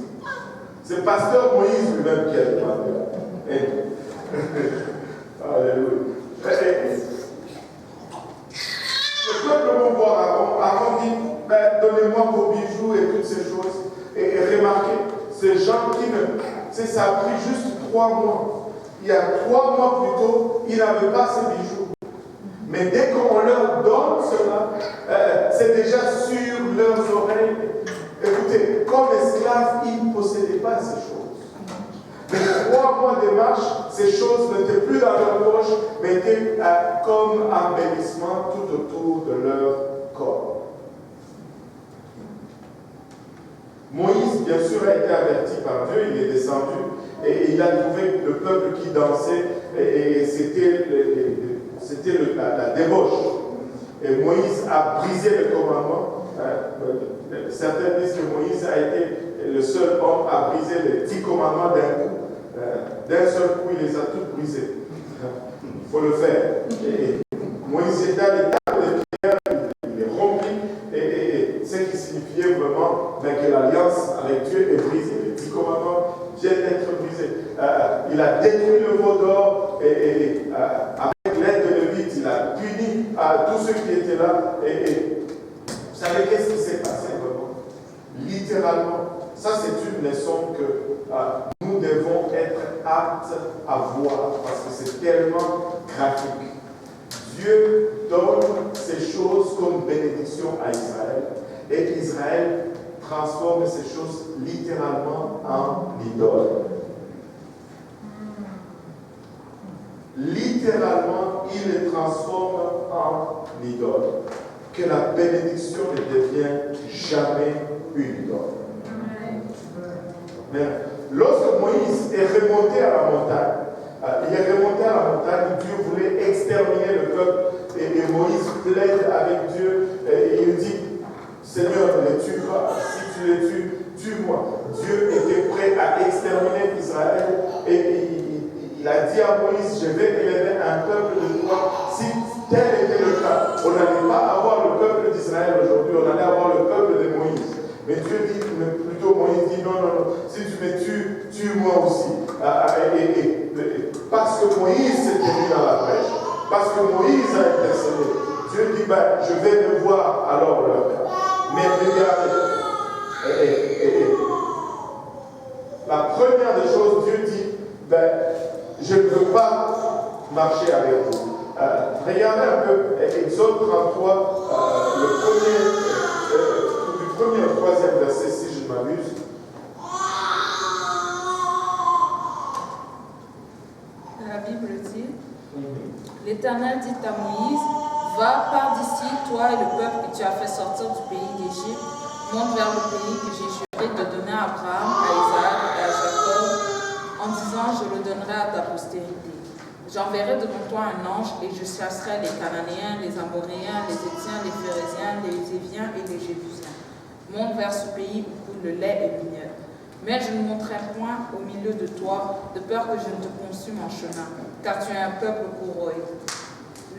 C'est pasteur Moïse lui-même qui a demandé. Alléluia. Le peuple va voir Aaron. Aaron dit, donnez-moi vos bijoux et toutes ces choses. Et remarquez, ces gens qui ne... Ça a pris juste 3 mois. Il y a 3 mois plus tôt, ils n'avaient pas ces bijoux. Mais dès qu'on leur donne cela, c'est déjà sur leurs oreilles. Écoutez, comme esclaves, ils ne possédaient pas ces choses. Mais 3 mois de marche, ces choses n'étaient plus dans leur poche, mais étaient comme embellissement tout autour de leur corps. Moïse, bien sûr, a été averti par Dieu, il est descendu et il a trouvé le peuple qui dansait et c'était la débauche. Et Moïse a brisé le commandement. Certains disent que Moïse a été le seul homme à briser les 10 commandements d'un coup. D'un seul coup, il les a tous brisés. Il faut le faire. Et Moïse est allé dans les pierres, il les rompit, et ce qui signifiait vraiment que l'alliance avec Dieu est brisée. Les 10 commandements viennent d'être brisés. Il a détruit le veau d'or, et avec l'aide de Lévite, il a puni tous ceux qui étaient là. Vous savez qu'est-ce qui s'est passé vraiment? Littéralement, ça c'est une leçon que nous devons être aptes à voir parce que c'est tellement graphique. Dieu donne ces choses comme bénédiction à Israël et Israël transforme ces choses littéralement en idole. Littéralement, il les transforme en idole. Que la bénédiction ne devienne jamais une idole. Mais lorsque Moïse est remonté à la montagne, il est remonté à la montagne, Dieu voulait exterminer le peuple et Moïse plaide avec Dieu et il dit, Seigneur, ne les tue pas, si tu les tues, tue-moi. Dieu était prêt à exterminer Israël et il a dit à Moïse, je vais élever un peuple de toi. Si tel était le cas, on n'allait pas avoir le peuple d'Israël aujourd'hui, on allait avoir le peuple de Moïse. Mais Dieu dit, plutôt Moïse dit, non, si tu me tues, tue-moi aussi. Parce que Moïse s'est mis dans la brèche, parce que Moïse a intercédé, Dieu dit, je vais devoir alors leur cas. Mais regardez, la première des choses, Dieu dit, je ne veux pas marcher avec vous. Regardez un peu Exode 33, du premier au troisième verset, si je ne m'abuse. La Bible dit, l'Éternel dit à Moïse, va, pars d'ici, toi et le peuple que tu as fait sortir du pays d'Égypte, monte vers le pays que j'ai juré de donner à Abraham, à Isaac et à Jacob, en disant, je le donnerai à ta postérité. J'enverrai devant toi un ange et je chasserai les Cananéens, les Amoréens, les Étiens, les Phérésiens, les Éviens et les Jébusiens. Monte vers ce pays où coule le lait et le miel. Mais je ne monterai point au milieu de toi, de peur que je ne te consume en chemin, car tu es un peuple courroyé.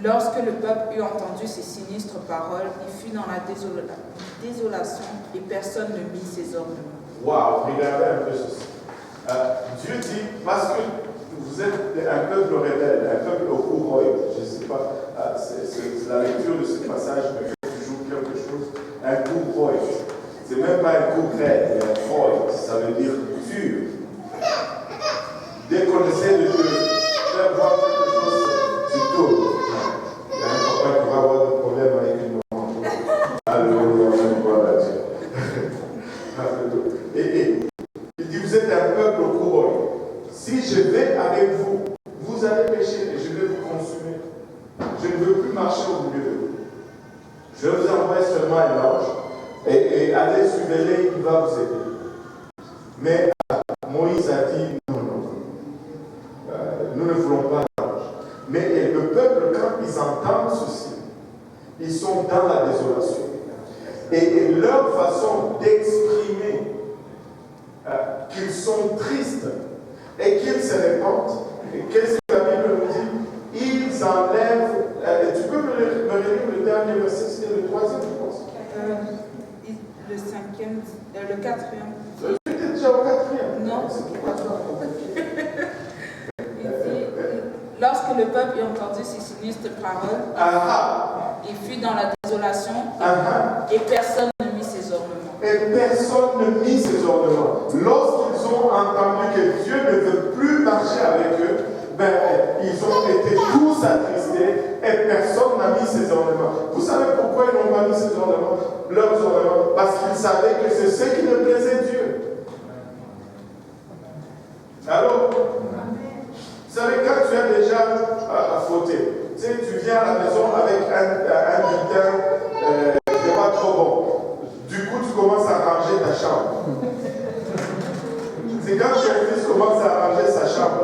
Lorsque le peuple eut entendu ces sinistres paroles, il fut dans la désolation et personne ne mit ses ornements. Waouh, regardez un peu ceci. Dieu dit, parce que vous êtes un peuple rebelle, un peuple au courroye, je ne sais pas, c'est la lecture de ce passage me fait toujours quelque chose, un courroye. C'est même pas un courroye, mais un froid, ça veut dire dur. Dès qu'on essaie de faire voir quelque chose, tu tournes. Il y a un papa qui va avoir des problèmes avec une maman. Alléluia, voilà Dieu. Et il dit, vous êtes un peuple au courroye. Si je vais avec vous, vous allez pécher et je vais vous consumer. Je ne veux plus marcher au milieu de vous. Je vous envoie seulement un ange et allez suivez-les, il va vous aider. Mais Moïse a dit, non, nous ne voulons pas l'ange. Mais le peuple, quand ils entendent ceci, ils sont dans la désolation. Et leur façon d'exprimer qu'ils sont tristes et qu'ils se répandent, et qu'est-ce que la Bible nous dit? Ils enlèvent, tu peux me relire le dernier verset, c'était le troisième, je pense. Le cinquième, le quatrième. Tu étais déjà au quatrième? Non. Lorsque le peuple eut entendu ces sinistres paroles, il fut dans la désolation et personne ne mit ses ornements. Et personne ne mit ses ornements. Lorsqu'ils ont entendu que Dieu ne veut plus marcher avec eux, ils ont été tous attristés et personne n'a mis ses ornements. Vous savez pourquoi ils n'ont pas mis ses ornements, leurs ornements? Parce qu'ils savaient que c'est ce qui ne plaisait Dieu. Alors, vous savez, quand tu as déjà fauté, tu sais, tu viens à la maison avec un bulletin qui n'est pas trop bon. Du coup, tu commences à ranger ta chambre. C'est quand ton fils commence à ranger sa chambre,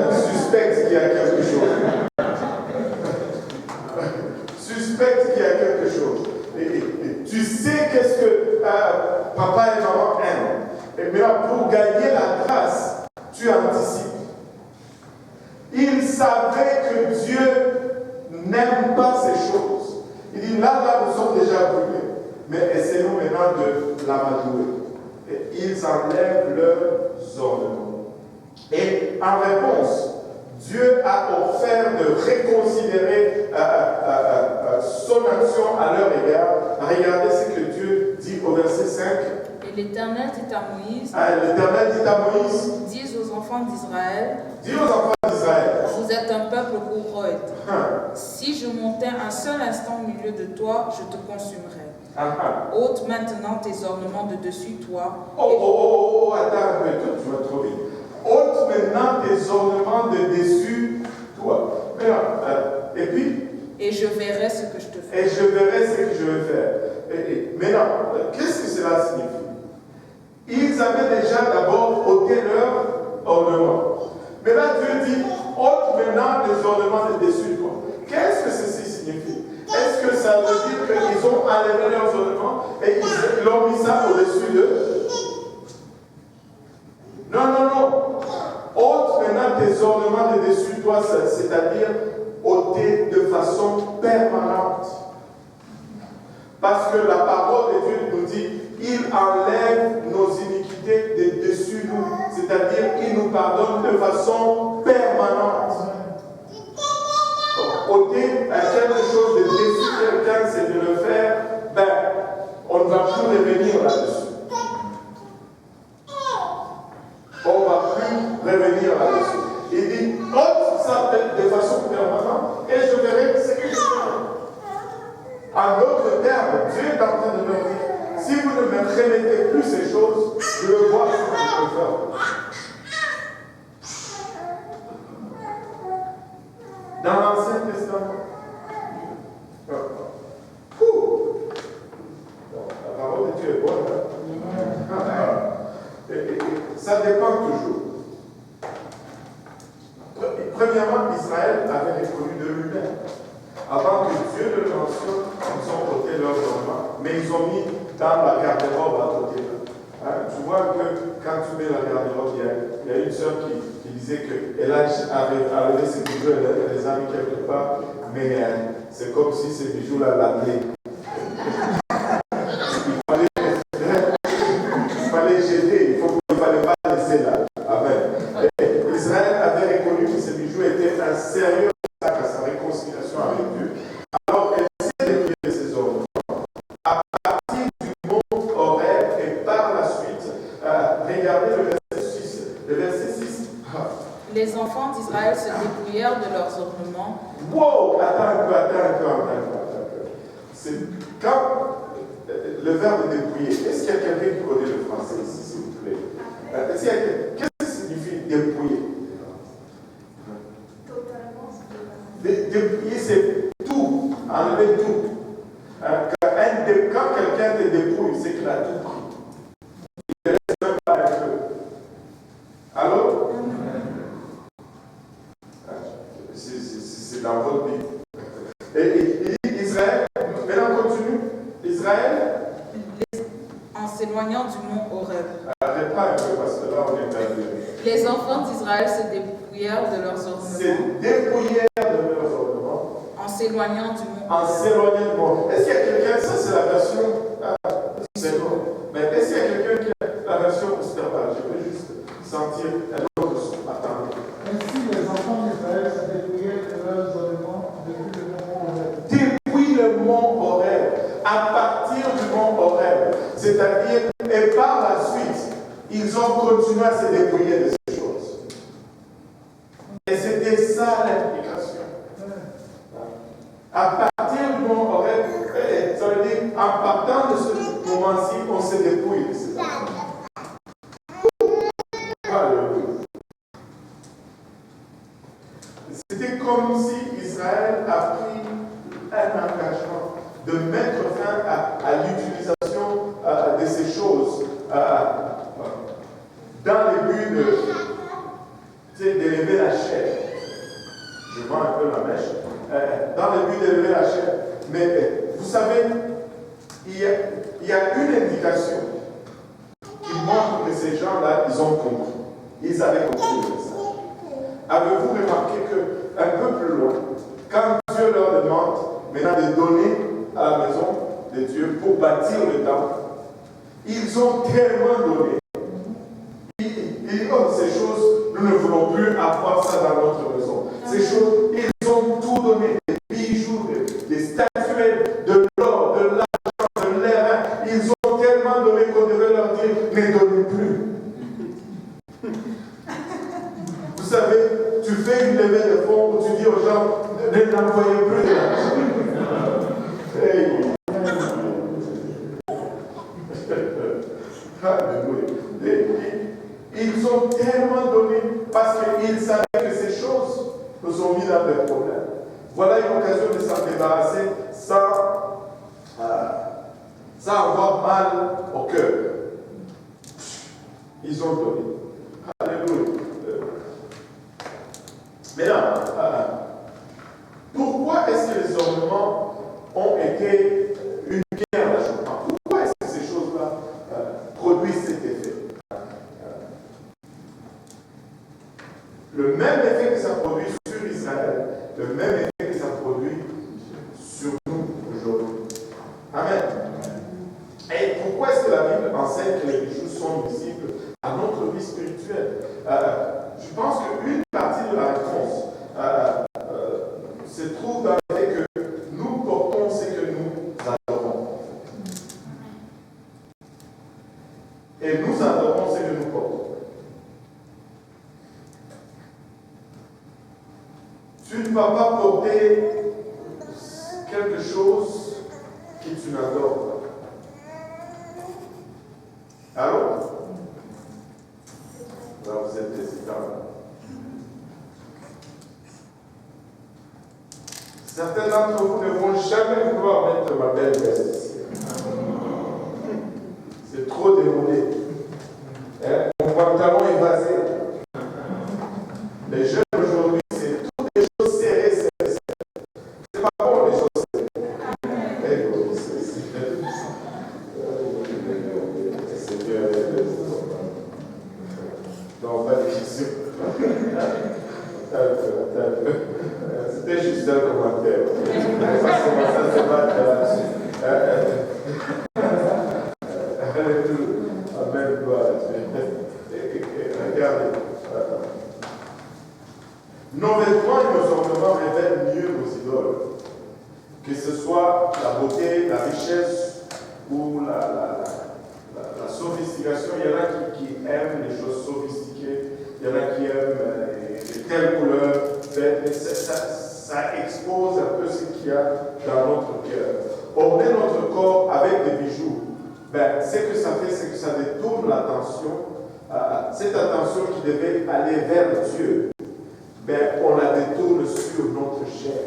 tu suspectes qu'il y a quelque chose. Suspecte qu'il y a quelque chose. Et tu sais qu'est-ce que papa et maman aiment. Et maintenant, pour gagner la grâce, tu anticipes. Il savait que Dieu n'aime pas ces choses. Il dit, là, nous sommes déjà brûlés. Mais essayons maintenant de l'amadouer. Et ils enlèvent leurs ornements. Et en réponse, Dieu a offert de réconsidérer son action à leur égard. Regardez ce que Dieu dit au verset 5. Et l'Éternel dit à Moïse, dis aux enfants d'Israël, vous êtes un peuple courroyé. Si je montais un seul instant au milieu de toi, je te consumerais. Ôte maintenant tes ornements de dessus toi. Attends un peu, toi, tu vas trop vite. Ôte maintenant tes ornements de dessus toi. Et puis? Et je verrai ce que je te ferai. Et je verrai ce que je vais faire. Maintenant, qu'est-ce que cela signifie? Ils avaient déjà d'abord ôté leurs ornements. Mais là, Dieu dit, ôte maintenant les ornements de dessus toi. Qu'est-ce que ceci signifie? Est-ce que ça veut dire qu'ils ont enlevé leurs ornements et ils l'ont mis ça au-dessus d'eux? Non. Ôte maintenant tes ornements de dessus toi, c'est-à-dire ôter de façon permanente. Parce que la parole de Dieu nous dit, il enlève nos iniquités de dessus nous, c'est-à-dire il nous pardonne de façon permanente. Ôter quelque chose de dessus quelqu'un, c'est de le faire, on ne va plus revenir là-dessus. On ne va plus revenir là-dessus. Il dit, ôte ça de façon permanente et je verrai ce que je ferai. En d'autres termes, Dieu est en train de leur dire, si vous ne me remettez plus ces choses, je veux voir ce que je peux faire. Dans l'Ancien Testament, la parole de Dieu est bonne. Ça dépend toujours. Premièrement, Israël avait répondu de lui-même. Avant que Dieu ne le mentionne, ils ont ôté leurs ornements, mais ils ont mis dans la garde-robe à côté. Tu vois que quand tu mets la garde-robe, il y a une sœur qui disait qu'elle avait enlevé ses bijoux, elle les a mis quelque part, mais c'est comme si ces bijoux-là l'amenaient. Il fallait jeter, il ne fallait pas laisser là. Amen. Et Israël avait reconnu que ces bijoux étaient un sérieux obstacle à sa réconciliation avec Dieu. Alors elle s'est dépouillée de ses ornements. À partir du monde horaire et par la suite, regardez le verset 6. Le verset 6. Les enfants d'Israël se dépouillèrent de leurs ornements. Wow! Attends un peu. C'est quand le verbe dépouiller, est-ce qu'il y a quelqu'un qui connaît le français ici, s'il vous plaît? Qu'est-ce que signifie dépouiller? Dépouiller, c'est tout, enlever tout. Quand quelqu'un te dépouille, c'est qu'il a tout pris. Il ne reste même pas un peu. Allô? C'est dans votre Bible. Et Israël, maintenant continue. Israël, en s'éloignant du mont Horeb. Arrête pas un peu parce que là on est perdu. Les enfants d'Israël se dépouillèrent de leurs ornements. Se dépouillèrent de leurs ornements. En s'éloignant du mont. En s'éloignant du mont. Est-ce qu'il y a quelqu'un, ça c'est la version, c'est bon. Mais est-ce qu'il y a quelqu'un qui a la version Osterval? Je peux juste sentir un autre son. Attendez. Ainsi les enfants d'Israël se dépouillèrent de leurs ornements depuis le mont Horeb. Depuis le mont Horeb, à partir du mont Horeb, c'est-à-dire, et par la suite, ils ont continué à se dépouiller de ces choses. Et c'était ça l'implication. À partir du mont Horeb, ça veut dire, en partant de ce moment-ci, on se dépouille de ces affaires. C'était comme si Israël a pris un engagement de mettre fin à l'utilisation de ces choses dans le but d'élever la chair. Je vends un peu la mèche. Dans le but d'élever la chair. Mais vous savez, il y a une indication qui montre que ces gens-là, ils ont compris. Ils avaient compris le message. Avez-vous remarqué qu'un peu plus loin, quand Dieu leur demande maintenant de donner à la maison de Dieu pour bâtir le temple, ils ont tellement donné. Ils disent, oh, ces choses, nous ne voulons plus avoir ça dans notre maison. Ces choses, ils ont tout donné, des bijoux, des statuettes, de l'or, de l'argent, de l'air. Ils ont tellement donné qu'on devait leur dire, ne donnez plus. Vous savez, tu fais une levée de fonds où tu dis aux gens, ne n'envoyez plus de l'argent. Hey. Ils ont tellement donné parce qu'ils savaient que ces choses nous ont mis dans des problèmes. Voilà une occasion de s'en débarrasser sans avoir mal au cœur. Ils ont donné. Alléluia. Maintenant, pourquoi est-ce que les ornements ont été une pierre d'achoppement? Pourquoi est-ce que ces choses-là produisent cet effet? Le même effet que ça produit sur Israël, le même effet que ça produit sur nous aujourd'hui. Amen. Et pourquoi est-ce que la Bible enseigne que les bijoux sont visibles à notre vie spirituelle? Je pense qu'une partie de la réponse se trouve dans le fait que nous portons ce que nous adorons. Et nous adorons ce que nous portons. Tu ne vas pas porter quelque chose que tu n'adores pas. Allô? Là, vous êtes hésitants. Certains d'entre vous ne vont jamais pouvoir mettre ma belle veste ici. C'est trop démodé. Mon pantalon est vasé. Les jeunes aujourd'hui, c'est toutes des choses serrées, serrées. C'est pas bon, les choses serrées. Seigneur, va commencer à se battre là-dessus. Amen, gloire à Dieu. Regardez. Nos vêtements et nos ornements révèlent mieux nos idoles. Que ce soit la beauté, la richesse ou la sophistication. Il y en a qui aiment les choses sophistiquées. Il y en a qui aiment les telles couleurs. Ça expose un peu ce qu'il y a dans notre cœur. Orner notre corps avec des bijoux, ce que ça fait, c'est que ça détourne l'attention. Cette attention qui devait aller vers Dieu, on la détourne sur notre chair.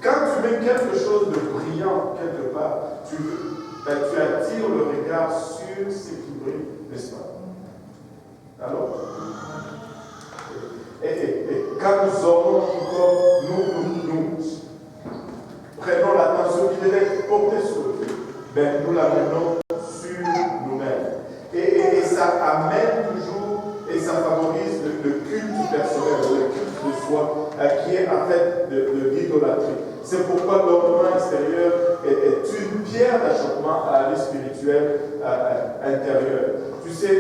Quand tu mets quelque chose de brillant quelque part, tu attires le regard sur ce qui brille, n'est-ce pas? Alors, et quand nous aurons encore, nous prenons l'attention qui devait être portée sur Dieu, nous la menons sur nous-mêmes. Et ça amène toujours, et ça favorise le culte personnel, le culte de soi, qui est en fait de l'idolâtrie. C'est pourquoi l'ornement extérieur est une pierre d'achoppement à la vie spirituelle intérieure. Tu sais,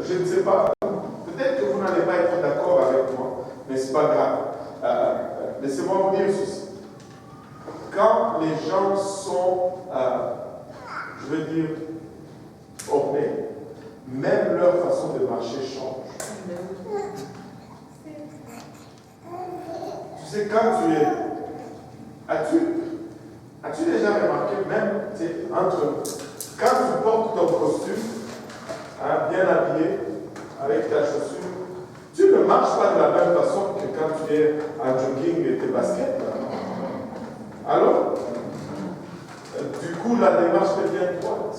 je ne sais pas, peut-être que vous n'allez pas être d'accord avec moi, mais ce n'est pas grave. Laissez-moi vous dire ceci. Quand les gens sont, je veux dire, ornés, même leur façon de marcher change. Tu sais, quand tu es... As-tu déjà remarqué, même quand tu portes ton costume, bien habillé, avec ta chaussure, tu ne marches pas de la même façon que quand tu es en jogging et tes baskets. Alors, du coup, la démarche devient droite.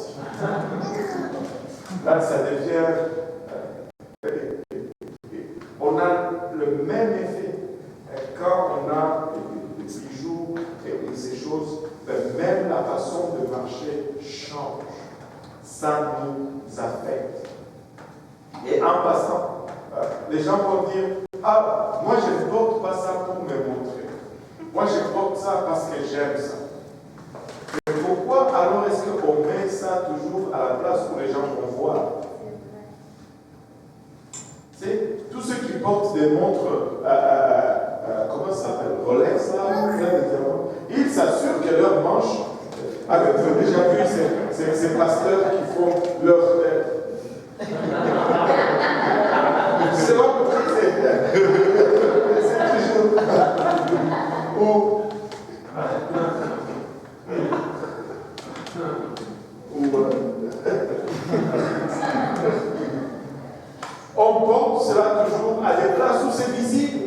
Là, ça devient... on a le même effet quand on a des bijoux et ces choses, même la façon de marcher change. Ça nous affecte. Et en passant, les gens vont dire, moi je ne porte pas ça pour me montrer. Moi je porte ça parce que j'aime ça. Mais pourquoi alors est-ce qu'on met ça toujours à la place où les gens vont voir? C'est tous ceux qui portent des montres, comment ça s'appelle, Rolex, ils s'assurent que leur manche, vous avez déjà vu ces pasteurs qui font leur... c'est pas pour que c'est toujours... on porte cela toujours à des places où c'est visible.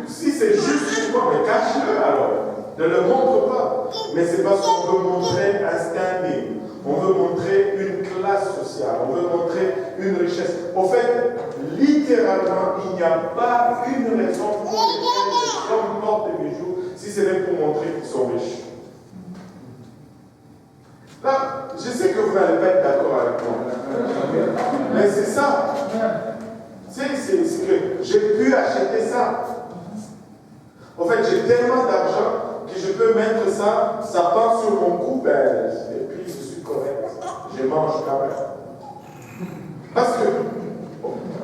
Si c'est juste pour toi, mais cache-le alors. Ne le montre pas. Mais c'est parce qu'on veut montrer un standing. On veut montrer une classe sociale. On veut montrer une richesse. Au fait, littéralement, il n'y a pas une raison pour laquelle les hommes portent des bijoux si ce n'est pour montrer qu'ils sont riches. Là, je sais que vous n'allez pas être d'accord avec moi. Mais c'est ça. C'est que j'ai pu acheter ça. En fait, j'ai tellement d'argent que je peux mettre ça, ça part sur mon cou, et puis je suis correct. Je mange quand même. Parce que,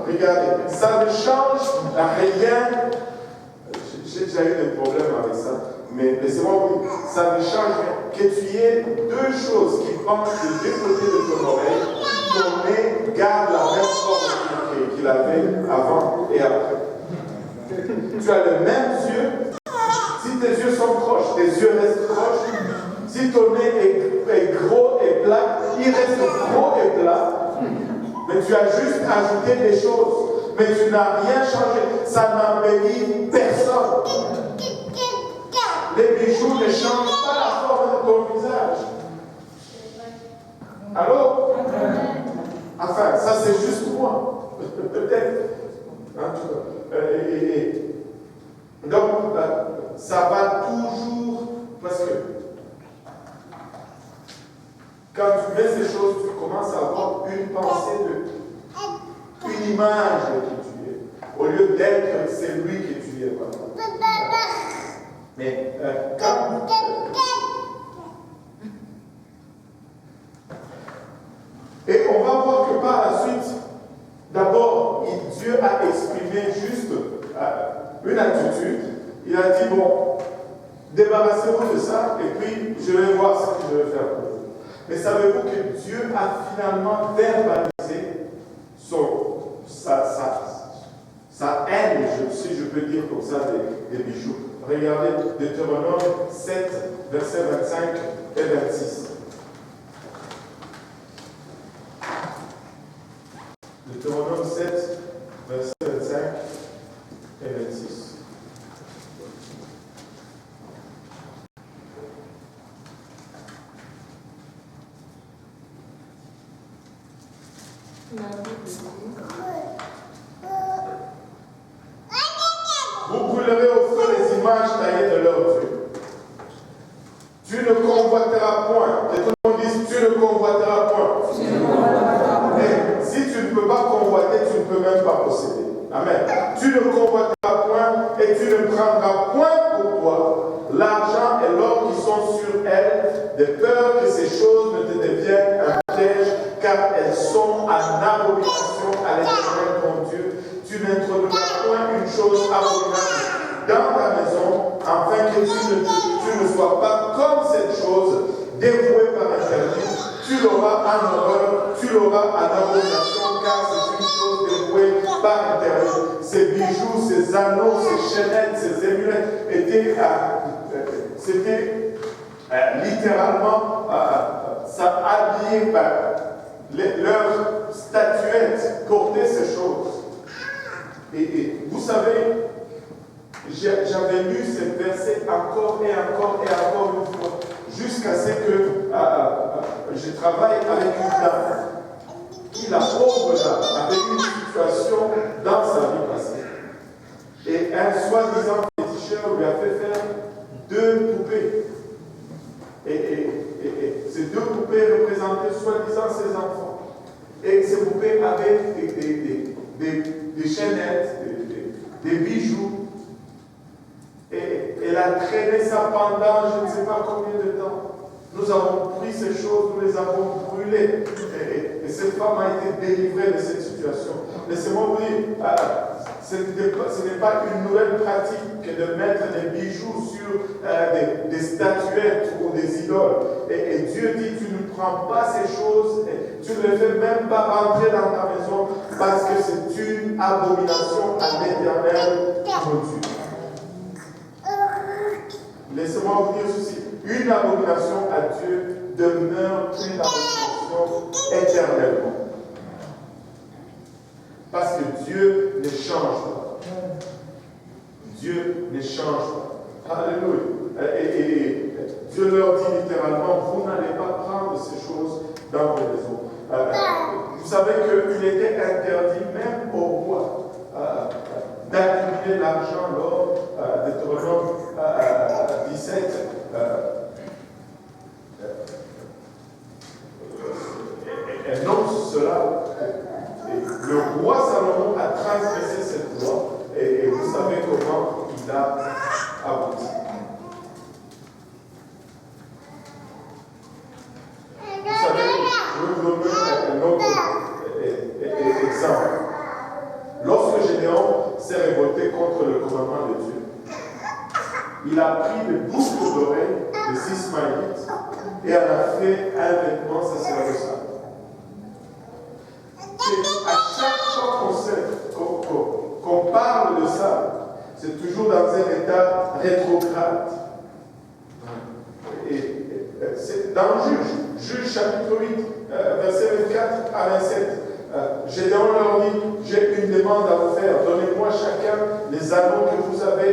regardez, ça ne change rien. J'ai déjà eu des problèmes avec ça. Mais laissez-moi vous dire, ça ne change rien. Que tu aies deux choses qui penchent de deux côtés de ton oreille, ton nez garde la même forme qu'il avait avant et après. Tu as le même yeux. Si tes yeux sont proches, tes yeux restent proches. Si ton nez est gros et plat, il reste gros et plat. Mais tu as juste ajouté des choses. Mais tu n'as rien changé. Ça n'embellit personne. Les bijoux ne changent pas la forme de ton visage. Allô? Enfin, ça c'est juste moi. Peut-être. Donc, ça va toujours. Parce que quand tu mets ces choses, tu commences à avoir une pensée une image de qui Au lieu d'être celui que tu es. Voilà. Mais et on va voir que par la suite, d'abord, Dieu a exprimé juste une attitude. Il a dit, bon, débarrassez-vous de ça, et puis je vais voir ce que je vais faire pour vous. Mais savez-vous que Dieu a finalement verbalisé sa haine, si je peux dire comme ça, des bijoux. Regardez Deutéronome 7, versets 25 et 26. Deutéronome 7, versets 25 et 26. Vous brûlerez au feu les images taillées de leur Dieu. Tu ne convoiteras point. Et tout le monde dit, tu ne convoiteras point. Et si tu ne peux pas convoiter, tu ne peux même pas posséder. Amen. Tu ne convoiteras point et tu ne prendras point pour toi l'argent et l'or qui sont sur elle, de peur que ces choses ne te deviennent un piège, car elles sont en abomination à l'Éternel ton Dieu. Tu n'introduiras point une chose abominable dans ta maison, afin que tu ne sois pas comme cette chose dévouée par interdit. Tu l'auras en horreur, tu l'auras en abomination, car c'est une chose dévouée par interdit. Ces bijoux, ces anneaux, ces chaînettes, ces amulettes c'était littéralement ça habillé par leurs statuettes, porter ces choses. Et vous savez, j'avais lu ces versets encore et encore et encore une fois, jusqu'à ce que je travaille avec une dame qui, la pauvre dame, avait une situation dans sa vie passée. Et un soi-disant féticheur lui a fait faire 2 poupées. Et ces 2 poupées représentaient soi-disant ses enfants. Et ces poupées avaient des chaînettes, des bijoux. Et elle a traîné ça pendant je ne sais pas combien de temps. Nous avons pris ces choses, nous les avons brûlées. Et cette femme a été délivrée de cette situation. Laissez-moi vous dire, ce n'est pas une nouvelle pratique que de mettre des bijoux sur des statuettes ou des idoles. Et Dieu dit, tu ne prends pas ces choses, et tu ne les fais même pas rentrer dans ta maison, parce que c'est une abomination à l'Éternel, ton Dieu. Laissez-moi vous dire ceci. Une abomination à Dieu demeure une abomination éternellement. Parce que Dieu ne change pas. Dieu ne change pas. Alléluia. Et Dieu leur dit littéralement, vous n'allez pas prendre ces choses dans vos maisons. Vous savez qu'il était interdit même au roi d'accumuler l'argent lors de Deutéronome 17. Et non cela. Le roi Salomon a transgressé cette loi et vous savez comment il a abouti. Vous savez, je vais vous donner un autre exemple. Lorsque Gédéon s'est révolté contre le commandement de Dieu, il a pris des boucles d'oreilles des Ismaélites et en a fait un vêtement sacerdotal. Et à chaque fois qu'on parle de ça, c'est toujours dans un état rétrograde. Et c'est dans Juge chapitre 8, verset 24 à 27. Gédéon leur dit, j'ai une demande à vous faire. Donnez-moi chacun les anneaux que vous avez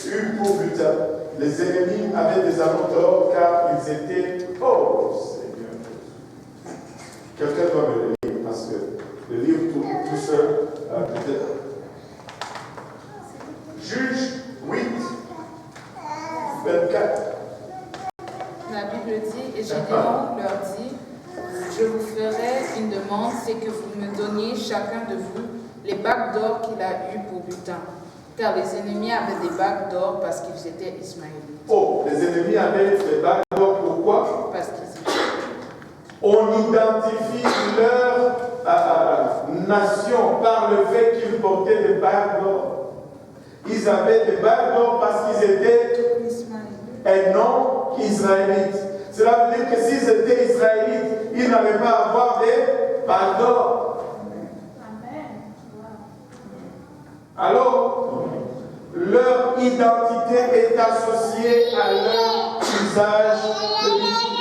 eus pour butin. Les ennemis avaient des anneaux d'or car ils étaient pauvres. Seigneur. Quelqu'un doit me le lire parce que le livre tout seul, peut-être. Juge 8, 24. La Bible dit, et Gédéon leur dit, je vous ferai une demande, c'est que vous me donniez chacun de vous les bagues d'or qu'il a eues pour butin. Car les ennemis avaient des bagues d'or parce qu'ils étaient ismaélites. Oh, les ennemis avaient des bagues d'or, pourquoi? Parce qu'ils étaient. On identifie leur nation par le fait qu'ils portaient des bagues d'or. Ils avaient des bagues d'or parce qu'ils étaient et non israélites. Cela veut dire que s'ils étaient israélites, ils n'avaient pas à avoir des bagues d'or. Alors, leur identité est associée à leur usage de bijoux.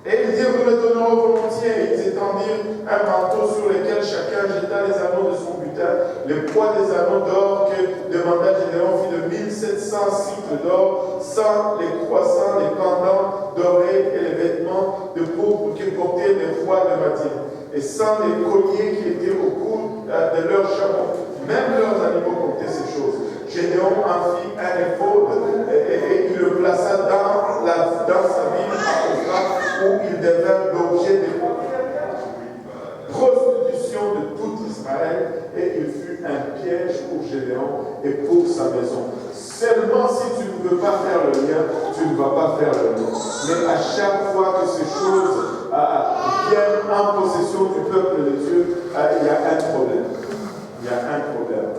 Et il dit, vous me donnerez volontiers. Ils étendirent un manteau sur lequel chacun jeta les anneaux de son butin. Le poids des anneaux d'or que demanda Gédéon fut de 1700 cycles d'or, sans les croissants, les pendants dorés et les vêtements de pourpre que portaient les rois de Madian, et sans les colliers qui étaient au cou de leurs chameaux. Même leurs animaux comptaient ces choses. Gédéon en fit un éphod et il le plaça dans sa ville à Ophra, où il devint l'objet de prostitution de tout Israël, et il fut un piège pour Gédéon et pour sa maison. Seulement si tu ne veux pas faire le lien, tu ne vas pas faire le lien. Mais à chaque fois que ces choses viennent en possession du peuple de Dieu, il y a un problème. Il y a un problème.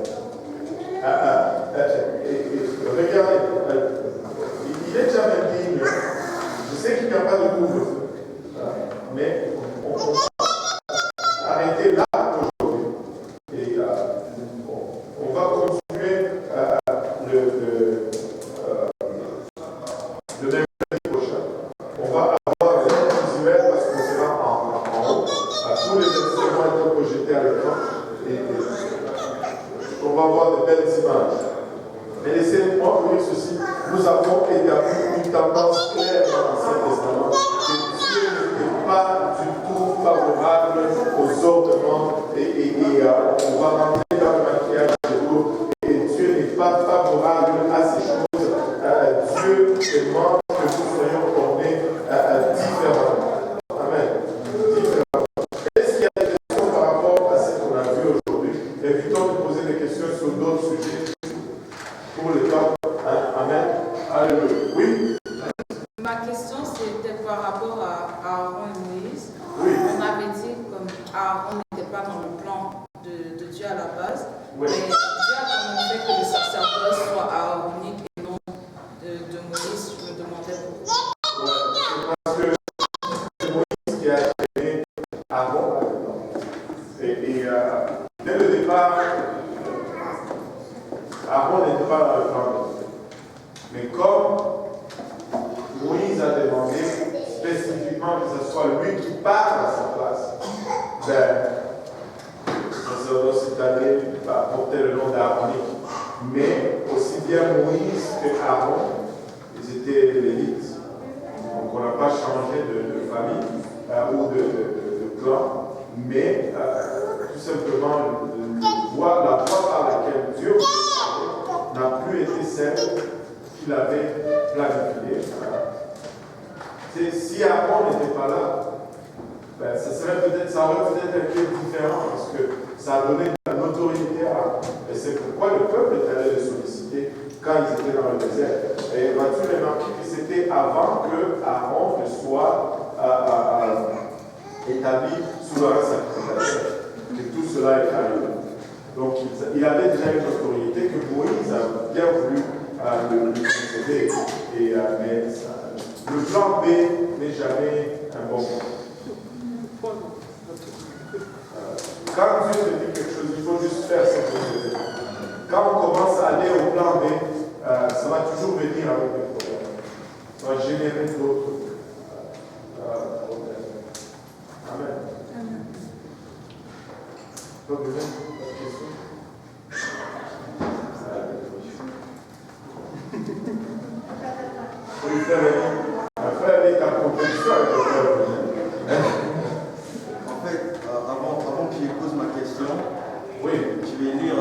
Regardez, il est jamais digne. Je sais qu'il n'y a pas de couvre-feu, mais on va arrêter là aujourd'hui. Et on va continuer le mercredi prochain. On va avoir les visuels parce qu'on sera en haut. Tous les versets vont être projetés à l'écran. Et on va voir de belles images. Mais laissez-moi vous dire ceci, nous avons établi une tendance claire dans l'Ancien Testament que Dieu n'était pas du tout favorable aux ornements et on va rentrer dans le maquillage de l'eau et Dieu n'est pas favorable à ces choses. Dieu demande que nous soyons ornés différemment. Amen. Différemment. Est-ce qu'il y a des questions par rapport à ce qu'on a vu aujourd'hui? Évitons de poser des questions sur d'autres sujets. Pour le temps, amen. Alléluia. Oui. Ma question c'était par rapport à Aaron et Moïse. Oui. On avait dit comme Aaron n'était pas dans le plan de Dieu à la base, Oui. mais Dieu a quand même fait que le sacerdoce soit aaronique et non de Moïse. Je me demandais pourquoi. Ouais, parce que c'est Moïse qui a créé Aaron. Et dès le départ, Aaron n'était pas dans le plan de Dieu. Mais comme Moïse a demandé spécifiquement que ce soit lui qui parte à sa place, le sacerdoce italien portait le nom d'Aaronique. Mais aussi bien Moïse que Aaron, ils étaient lévites. Donc on n'a pas changé de famille ou de clan, mais tout simplement la voie par laquelle Dieu n'a plus été celle qu'il avait planifiée. Si Aaron n'était pas là, ça aurait peut-être été différent parce que ça a donné de l'autorité à Aaron. Et c'est pourquoi le peuple est allé le solliciter quand ils étaient dans le désert. Et vas-tu remarquer que c'était avant que Aaron ne soit établi souverain sacrificateur, que tout cela est arrivé. Donc il avait déjà une autorité que Moïse a bien voulu lui concéder. Mais le plan B n'est jamais un bon plan. Quand Dieu te dit quelque chose, il faut juste faire ce que Dieu te dit. Quand on commence à aller au plan B, ça va toujours venir avec des problèmes. Ça va générer d'autres problèmes. Amen. Donc, vous avez une question? Oui, frère, est en compétition avec le frère. En fait, avant qu'il pose ma question, Oui. je vais lire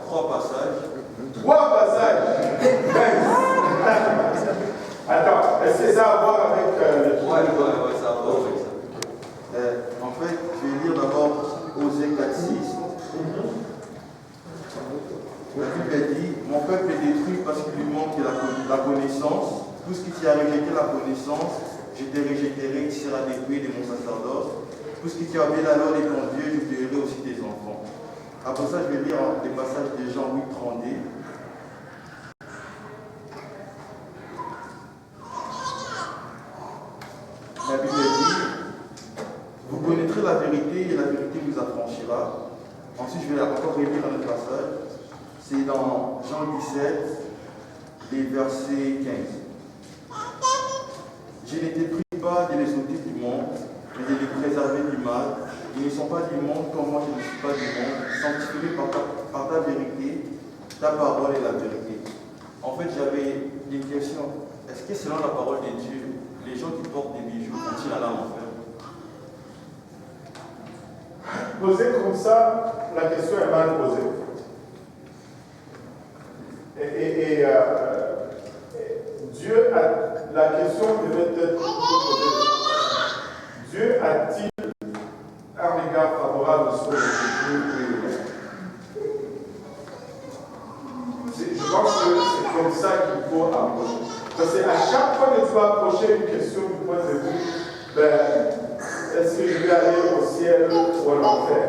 3 passages. 3 passages. Attends, est-ce que ça a à voir avec le 3 Ouais. vérité, la connaissance, je te rejetterai, tu seras dépouillé de mon sacerdoce. Tout ce qui t'a appelé la loi de ton Dieu, je tuerai aussi tes enfants. Après ça, je vais lire des passages de Jean 8, 32. La Bible dit, vous connaîtrez la vérité et la vérité vous affranchira. Ensuite, je vais encore relire un autre passage. C'est dans Jean 17, les versets 15. Je ne t'ai pris pas de les ôter du monde, mais de les préserver du mal. Ils ne sont pas du monde comme moi je ne suis pas du monde. Sanctifie par ta vérité, ta parole est la vérité. En fait, j'avais une question. Est-ce que selon la parole de Dieu, les gens qui portent des bijoux vont-ils aller en enfer? Posé comme ça, la question est mal posée. Dieu a, la question devait être posée. Dieu a-t-il un regard favorable sur les bijoux? Je pense que c'est comme ça qu'il faut approcher. Parce qu'à chaque fois que tu vas approcher une question du point de vue, est-ce que je vais aller au ciel ou à l'enfer?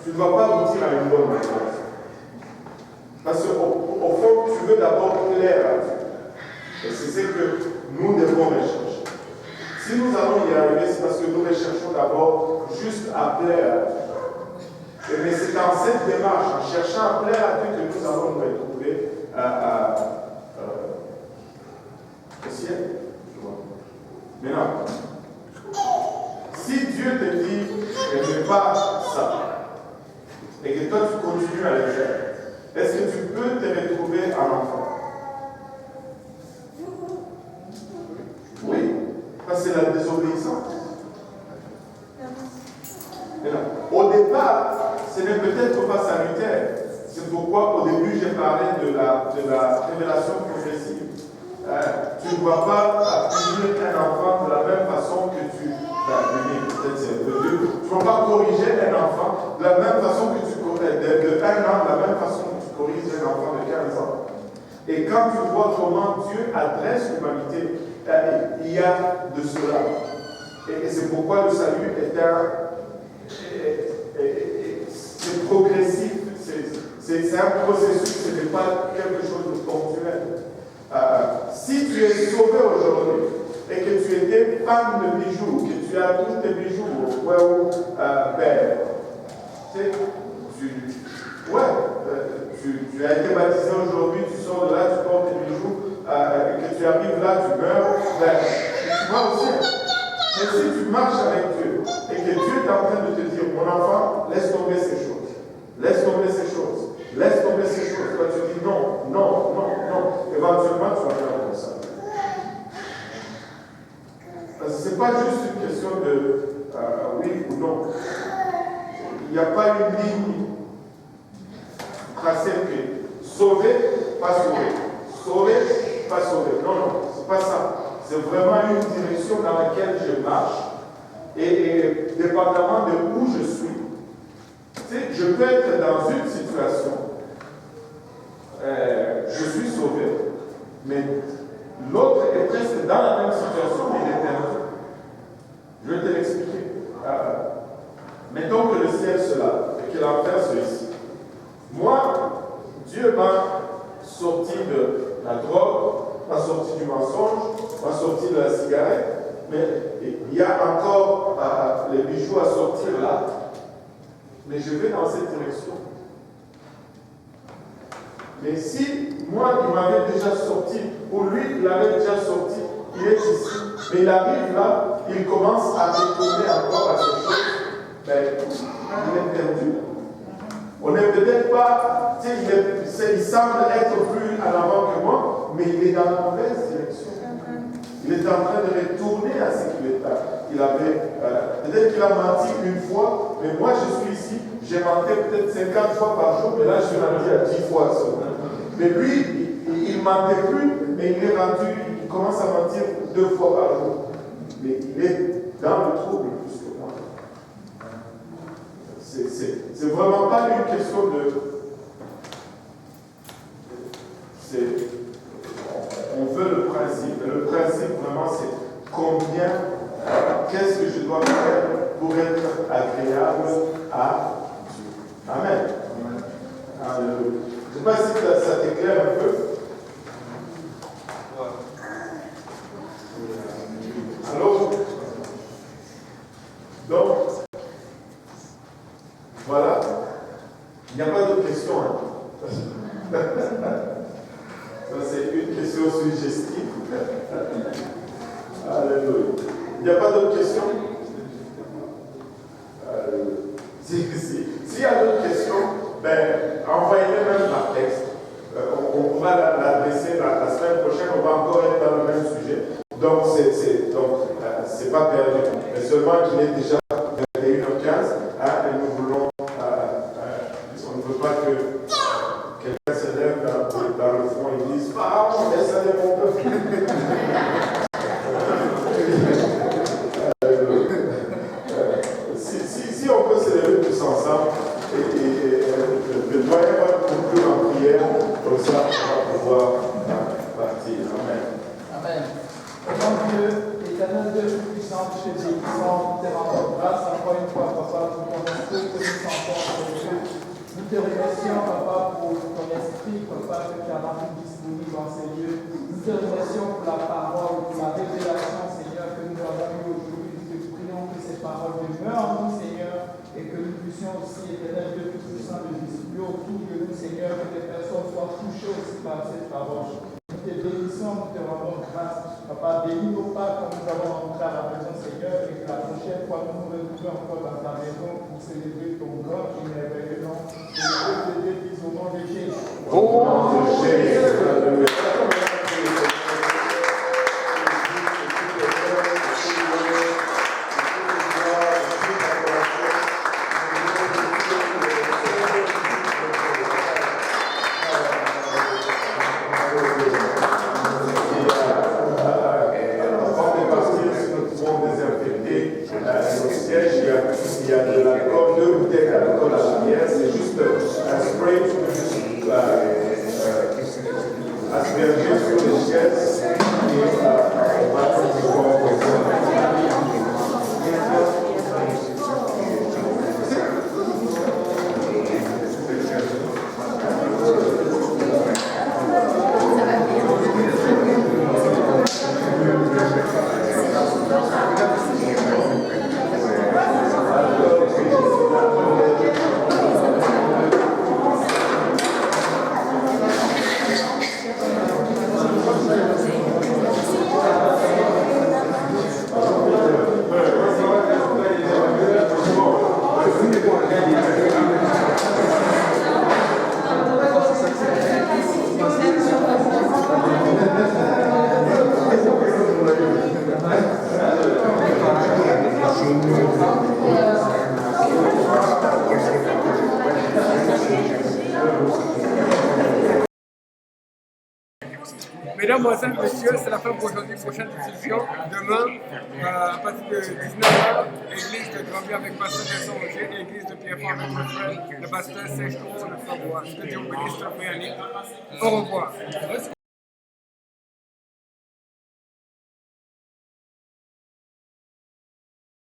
Tu ne vas pas aboutir à une bonne réponse. Parce qu'au fond, tu veux d'abord plaire à Dieu. Et c'est ce que nous devons rechercher. Si nous allons y arriver, c'est parce que nous recherchons d'abord juste à plaire à Dieu. Mais c'est dans cette démarche, en cherchant à plaire à Dieu, que nous allons nous retrouver au ciel. Maintenant, si Dieu te dit que ne pas ça, et que toi tu continues à le faire, est-ce que tu peux te retrouver en enfant? Oui, parce que c'est la désobéissance. Au départ, ce n'est peut-être pas sanitaire. C'est pourquoi au début j'ai parlé de la révélation progressive. Tu ne vas pas punir un enfant de la même façon que tu peut-être c'est un peu dur. Tu ne vas pas corriger un enfant de la même façon que tu corriges de 1 an, de la même façon que tu corriges un enfant de 15 ans. Et quand tu vois comment Dieu adresse l'humanité, il y a de cela. Et c'est pourquoi le salut c'est progressif, c'est un processus, ce n'est pas quelque chose de ponctuel. Si tu es sauvé aujourd'hui et que tu étais fan de bijoux, que tu as tous tes bijoux, tu as été baptisé aujourd'hui, tu sors de là, tu portes tes bijoux, que tu arrives là, tu meurs, tu vas au ciel. Mais si tu marches avec Dieu et que Dieu est en train de te dire, mon enfant, laisse tomber ces choses, laisse tomber ces choses, laisse tomber ces choses, toi tu dis non, non, non, non, éventuellement tu vas faire comme ça. Parce que ce n'est pas juste une question de oui ou non. Il n'y a pas une ligne tracée que sauver, pas sauver, sauver, pas sauver. Non, non, c'est pas ça. C'est vraiment une direction dans laquelle je marche et dépendamment de où je suis, tu sais, je peux être dans une situation, je suis sauvé, mais l'autre est presque dans la même situation, mais il est perdu. Je vais te l'expliquer. Mettons que le ciel soit là et que l'enfer soit ici. Moi, Dieu m'a sorti de la drogue, m'a sorti du mensonge, m'a sorti de la cigarette, mais il y a encore les bijoux à sortir là. Mais je vais dans cette direction. Mais si moi, il m'avait déjà sorti, ou lui, il l'avait déjà sorti, il est ici, mais il arrive là, il commence à retourner encore à ces choses, ben, il est perdu. On n'est peut-être pas, tu sais, il semble être plus à l'avant que moi, mais il est dans la mauvaise direction. Il est en train de retourner à ce qu'il avait. Peut-être qu'il a menti une fois, mais moi je suis ici, j'ai menti peut-être 50 fois par jour, mais là je suis rendu à 10 fois seulement. Mais lui, il ne mentait plus, mais il est rendu, il commence à mentir 2 fois par jour. Mais il est dans le trouble plus que moi. C'est vraiment pas une question pour être agréable à Dieu. Amen. Alléluia. Je ne sais pas si ça t'éclaire un peu. Alors, donc, voilà. Il n'y a pas d'autres questions. Hein. Ça, c'est une question suggestive. Alléluia. Il n'y a pas d'autres questions? S'il y a d'autres questions, envoyez-les même par texte. On pourra l'adresser la semaine prochaine. On va encore être dans le même sujet. Donc, c'est pas perdu. Mais seulement qu'il est déjà 21h15 et nous voulons. On ne veut pas que quelqu'un se lève dans le fond et dise Pharaon, laisse aller mon peuple. Si on peut se lever tous ensemble le doyen va conclure en prière, comme ça on va pouvoir partir. Amen. Amen. Grand Dieu, éternel Dieu puissant, je te dis, nous te rendons grâce encore une fois, Papa, pour ton esprit que nous sentons avec Dieu. Nous te remercions, Papa, pour ton esprit, Papa, que tu as rendu disponible dans ces lieux. Nous te remercions pour la parole, pour la révélation, Seigneur, que nous avons eue aujourd'hui. Nous te prions que ces paroles demeurent en nous, Seigneur, et que nous puissions aussi, éternel Dieu tout-puissant, de distribuer autour de nous, Seigneur, que des personnes soient touchées aussi par cette parole. Nous te bénissons, nous te rendons grâce. Papa, bénis nos pas comme nous avons rencontré à la maison, Seigneur, et que la prochaine fois nous nous retrouvons encore dans ta maison pour célébrer ton grand et merveilleux nom. Que le peuple de Dieu dise au nom de Jésus. Au nom de Jésus. Il y a de l'alcool, 2 bouteilles d'alcool à l'arrière, c'est juste un spray pour asperger sur les chaises et on va pouvoir Mesdames, messieurs, c'est la fin pour aujourd'hui. Prochaine diffusion demain à partir de 19h. Église de Grand-Vie avec Pasteur Vincent Roger et Église de Pierre-Paul avec notre frère, le pasteur Serge Tour, le frère Bois. Que Dieu bénisse, au revoir.